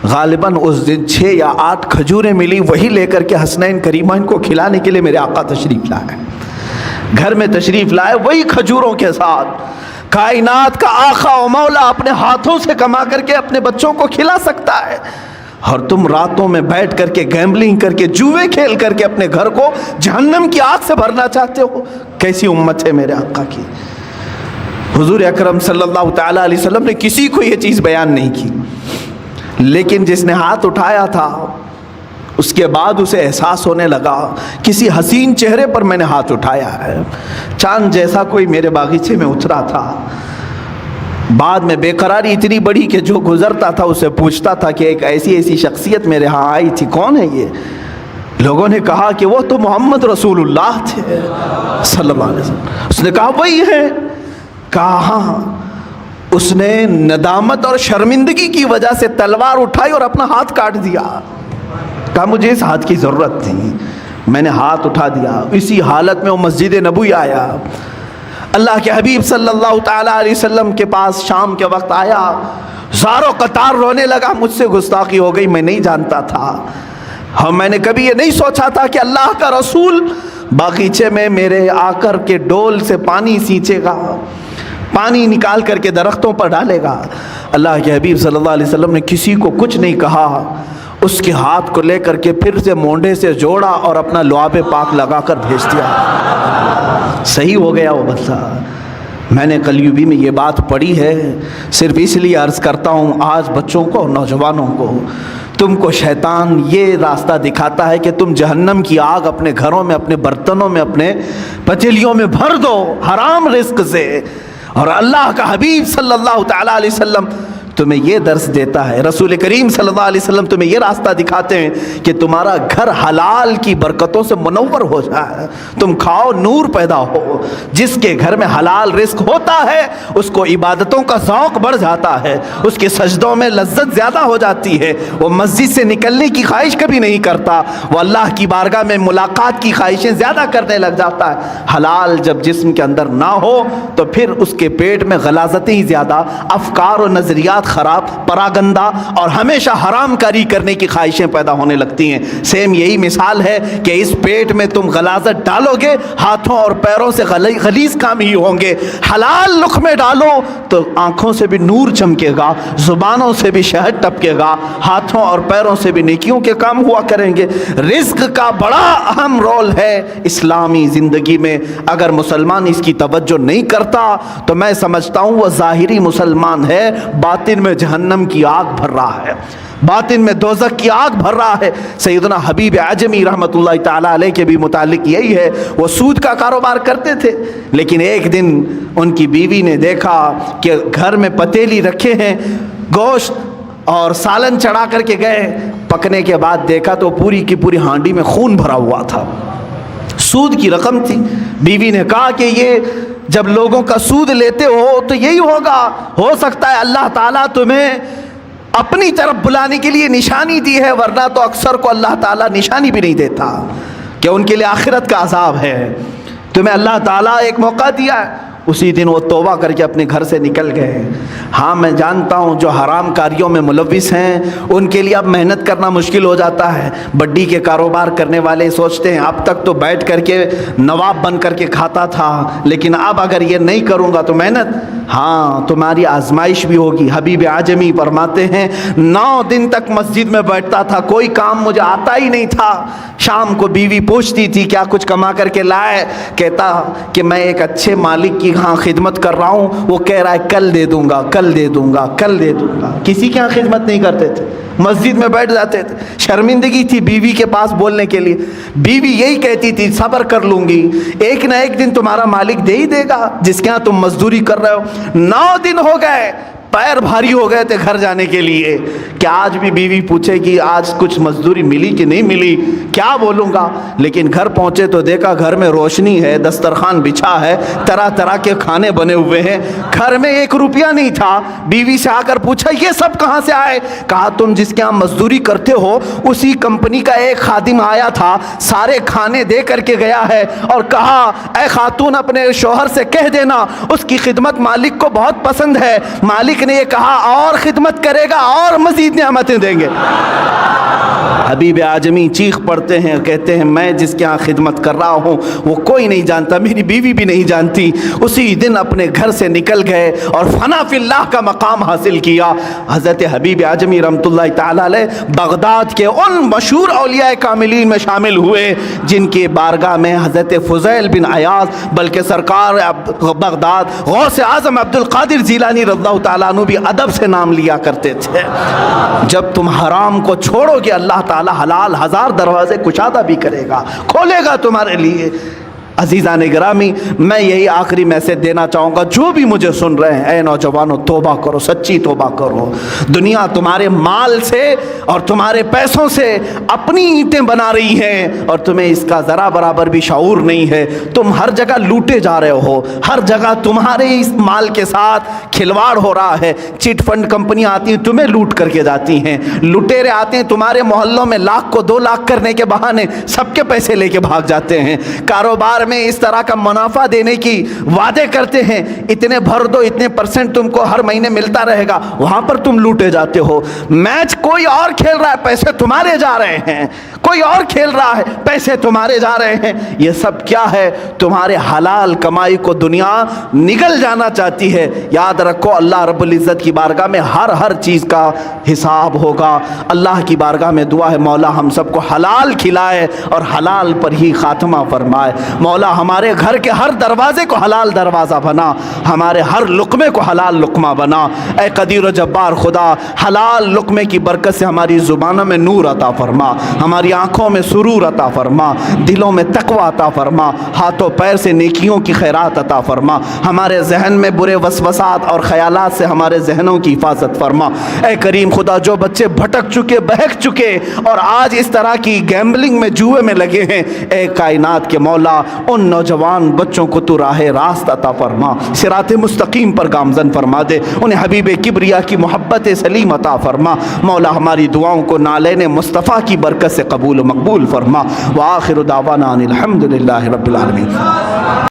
A: غالباً اس دن 6 یا 8 کھجوریں ملی، وہی لے کر کے حسنین کریمین کو کھلانے کے لیے میرے آقا تشریف لائے، گھر میں تشریف لائے وہی کھجوروں کے ساتھ۔ کائنات کا آقا و مولا اپنے ہاتھوں سے کما کر کے اپنے بچوں کو کھلا سکتا ہے، اور تم راتوں میں بیٹھ کر کے گیمبلنگ کر کے جوئے کھیل کر کے اپنے گھر کو جہنم کی آگ سے بھرنا چاہتے ہو۔ کیسی امت ہے میرے آقا کی۔ حضور اکرم صلی اللہ تعالیٰ علیہ وسلم نے کسی کو یہ چیز بیان نہیں کی، لیکن جس نے ہاتھ اٹھایا تھا اس کے بعد اسے احساس ہونے لگا کسی حسین چہرے پر میں نے ہاتھ اٹھایا ہے، چاند جیسا کوئی میرے باغیچے میں اترا تھا۔ بعد میں بے قراری اتنی بڑی کہ جو گزرتا تھا اسے پوچھتا تھا کہ ایک ایسی شخصیت میرے ہاں آئی تھی، کون ہے یہ؟ لوگوں نے کہا کہ وہ تو محمد رسول اللہ تھے صلی اللہ علیہ وسلم۔ اس نے کہا وہی ہے؟ کہا ہاں۔ اس نے ندامت اور شرمندگی کی وجہ سے تلوار اٹھائی اور اپنا ہاتھ کاٹ دیا۔ کہا مجھے اس ہاتھ کی ضرورت تھی، میں نے ہاتھ اٹھا دیا۔ اسی حالت میں وہ مسجد نبوی آیا، اللہ کے حبیب صلی اللہ تعالیٰ علیہ وسلم کے پاس شام کے وقت آیا، زار و قطار رونے لگا، مجھ سے گستاخی ہو گئی، میں نہیں جانتا تھا، اور میں نے کبھی یہ نہیں سوچا تھا کہ اللہ کا رسول باغیچے میں میرے آ کر کے ڈول سے پانی سینچے گا، پانی نکال کر کے درختوں پر ڈالے گا۔ اللہ کے حبیب صلی اللہ علیہ وسلم نے کسی کو کچھ نہیں کہا، اس کے ہاتھ کو لے کر کے پھر سے مونڈے سے جوڑا اور اپنا لعاب پاک لگا کر بھیج دیا۔ صحیح ہو گیا وہ بندہ۔ میں نے کلیوبی میں یہ بات پڑھی ہے، صرف اس لیے عرض کرتا ہوں آج بچوں کو، نوجوانوں کو، تم کو شیطان یہ راستہ دکھاتا ہے کہ تم جہنم کی آگ اپنے گھروں میں، اپنے برتنوں میں، اپنے پتیلیوں میں بھر دو حرام رزق سے، اور اللہ کا حبیب صلی اللہ تعالیٰ علیہ وسلم تمہیں یہ درس دیتا ہے، رسول کریم صلی اللہ علیہ وسلم تمہیں یہ راستہ دکھاتے ہیں کہ تمہارا گھر حلال کی برکتوں سے منور ہو جائے، تم کھاؤ، نور پیدا ہو۔ جس کے گھر میں حلال رزق ہوتا ہے اس کو عبادتوں کا ذوق بڑھ جاتا ہے، اس کے سجدوں میں لذت زیادہ ہو جاتی ہے، وہ مسجد سے نکلنے کی خواہش کبھی نہیں کرتا، وہ اللہ کی بارگاہ میں ملاقات کی خواہشیں زیادہ کرنے لگ جاتا ہے۔ حلال جب جسم کے اندر نہ ہو تو پھر اس کے پیٹ میں غلاظتیں ہی زیادہ، افکار و نظریات خراب، پراگندہ اور ہمیشہ حرام کاری کرنے کی خواہشیں پیدا ہونے لگتی ہیں۔ سیم یہی مثال ہے کہ اس پیٹ میں تم غلاظت ڈالو گے، ہاتھوں اور پیروں سے غلیظ کام ہی ہوں گے۔ حلال لقمے ڈالو تو آنکھوں سے بھی نور چمکے گا، زبانوں سے بھی شہد ٹپکے گا، ہاتھوں اور پیروں سے بھی نیکیوں کے کام ہوا کریں گے۔ رزق کا بڑا اہم رول ہے اسلامی زندگی میں، اگر مسلمان اس کی توجہ نہیں کرتا تو میں سمجھتا ہوں وہ ظاہری مسلمان ہے، باطن میں جہنم کی آگ بھر رہا ہے، باطن میں دوزخ کی آگ بھر رہا ہے۔ سیدنا حبیب اعجمی رحمۃ اللہ تعالیٰ علیہ کے بھی متعلق یہی ہے، وہ سود کا کاروبار کرتے تھے، لیکن ایک دن ان کی بیوی نے دیکھا کہ گھر میں پتیلی رکھے ہیں، گوشت اور سالن چڑھا کر کے گئے، پکنے کے بعد دیکھا تو پوری کی پوری ہانڈی میں خون بھرا ہوا تھا، سود کی رقم تھی۔ بیوی نے کہا کہ یہ جب لوگوں کا سود لیتے ہو تو یہی ہوگا، ہو سکتا ہے اللہ تعالیٰ تمہیں اپنی طرف بلانے کے لیے نشانی دی ہے، ورنہ تو اکثر کو اللہ تعالیٰ نشانی بھی نہیں دیتا کہ ان کے لیے آخرت کا عذاب ہے۔ تمہیں اللہ تعالیٰ ایک موقع دیا ہے۔ اسی دن وہ توبہ کر کے اپنے گھر سے نکل گئے۔ ہاں میں جانتا ہوں جو حرام کاریوں میں ملوث ہیں ان کے لیے اب محنت کرنا مشکل ہو جاتا ہے۔ بڈی کے کاروبار کرنے والے سوچتے ہیں اب تک تو بیٹھ کر کے نواب بن کر کے کھاتا تھا، لیکن اب اگر یہ نہیں کروں گا تو محنت، ہاں تمہاری آزمائش بھی ہوگی۔ حبیب اعجمی فرماتے ہیں 9 دن تک مسجد میں بیٹھتا تھا، کوئی کام مجھے آتا ہی نہیں تھا۔ شام کو بیوی پوچھتی تھی کیا کچھ کما کر کے لائے، کہتا کہ میں ایک اچھے مالک کی ہاں خدمت کر رہا ہوں، وہ کہہ رہا ہے کل دے دوں گا، کل دے دوں گا، کل دے دوں گا۔ کسی کے ہاں خدمت نہیں کرتے تھے، مسجد میں بیٹھ جاتے تھے۔ شرمندگی تھی بیوی کے پاس بولنے کے لیے، بیوی یہی کہتی تھی صبر کر لوں گی، ایک نہ ایک دن تمہارا مالک دے ہی دے گا جس کے ہاں تم مزدوری کر رہے ہو۔ 9 دن ہو گئے، پیر بھاری ہو گئے تھے گھر جانے کے لیے کہ آج بھی بیوی پوچھے کہ آج کچھ مزدوری ملی کہ نہیں ملی، کیا بولوں گا؟ لیکن گھر پہنچے تو دیکھا گھر میں روشنی ہے، دسترخوان بچھا ہے، طرح طرح کے کھانے بنے ہوئے ہیں، گھر میں 1 روپیہ نہیں تھا۔ بیوی سے آ کر پوچھا یہ سب کہاں سے آئے؟ کہا تم جس کے یہاں مزدوری کرتے ہو اسی کمپنی کا ایک خادم آیا تھا، سارے کھانے دے کر کے گیا ہے اور کہا اے خاتون اپنے شوہر سے کہہ دینا اس کی خدمت مالک کو بہت پسند ہے۔ مالک نے یہ کہا اور خدمت کرے گا اور مزید نعمتیں دیں گے۔ حبیب اعظمی چیخ پڑتے ہیں، کہتے ہیں میں جس کے ہاں خدمت کر رہا ہوں وہ کوئی نہیں جانتا، میری بیوی بھی نہیں جانتی۔ اسی دن اپنے گھر سے نکل گئے اور فنا فی اللہ کا مقام حاصل کیا۔ حضرت حبیب اعظمی رحمۃ اللہ تعالی علیہ بغداد کے ان مشہور اولیاء کاملین میں شامل ہوئے جن کی بارگاہ میں حضرت فضیل بن عیاض بلکہ سرکار بغداد غوث اعظم عبد القادر جیلانی رضی اللہ تعالیٰ عنہ بھی ادب سے نام لیا کرتے تھے۔ جب تم حرام کو چھوڑو گے اللہ تعالیٰ حلال 1000 دروازے کشادہ بھی کرے گا، کھولے گا تمہارے لیے۔ عزیزان گرامی، میں یہی آخری میسج دینا چاہوں گا جو بھی مجھے سن رہے ہیں، اے نوجوانوں توبہ کرو، سچی توبہ کرو۔ دنیا تمہارے مال سے اور تمہارے پیسوں سے اپنی اینٹیں بنا رہی ہیں اور تمہیں اس کا ذرا برابر بھی شعور نہیں ہے۔ تم ہر جگہ لوٹے جا رہے ہو، ہر جگہ تمہارے اس مال کے ساتھ کھلواڑ ہو رہا ہے۔ چٹ فنڈ کمپنیاں آتی ہیں تمہیں لوٹ کر کے جاتی ہیں، لٹیرے آتے ہیں تمہارے محلوں میں لاکھ کو 2 لاکھ کرنے کے بہانے سب کے پیسے لے کے بھاگ جاتے ہیں۔ کاروبار میں اس طرح کا منافع دینے کی وعدے کرتے ہیں، اتنے بھر دو، اتنے % تم کو ہر مہینے ملتا رہے گا، وہاں پر تم لوٹے جاتے ہو۔ میچ کوئی اور کھیل رہا ہے، پیسے تمہارے جا رہے ہیں، کوئی اور کھیل رہا ہے، پیسے تمہارے جا رہے ہیں۔ یہ سب کیا ہے؟ تمہارے حلال کمائی کو دنیا نگل جانا چاہتی ہے۔ یاد رکھو اللہ رب العزت کی بارگاہ میں ہر چیز کا حساب ہوگا۔ اللہ کی بارگاہ میں دعا ہے مولا ہم سب کو حلال کھلائے اور حلال پر ہی خاتمہ فرمائے۔ مولا ہمارے گھر کے ہر دروازے کو حلال دروازہ بنا، ہمارے ہر لقمے کو حلال لقمہ بنا۔ اے قدیر و جبار خدا، حلال لقمے کی برکت سے ہماری زبانوں میں نور عطا فرما، ہماری آنکھوں میں سرور عطا فرما، دلوں میں تقوی عطا فرما، ہاتھوں پیر سے نیکیوں کی خیرات عطا فرما، ہمارے ذہن میں برے وسوسات اور خیالات سے ہمارے ذہنوں کی حفاظت فرما۔ اے کریم خدا، جو بچے بھٹک چکے، بہک چکے اور آج اس طرح کی گیمبلنگ میں، جوئے میں لگے ہیں، اے کائنات کے مولا ان نوجوان بچوں کو تو راہ راست عطا فرما، صراط مستقیم پر گامزن فرما دے، انہیں حبیب کبریا کی محبت سلیم عطا فرما۔ مولا ہماری دعاؤں کو نالین مصطفیٰ کی برکت سے قبول و مقبول فرما۔ وآخر دعوانا ان الحمد للہ رب العالمین۔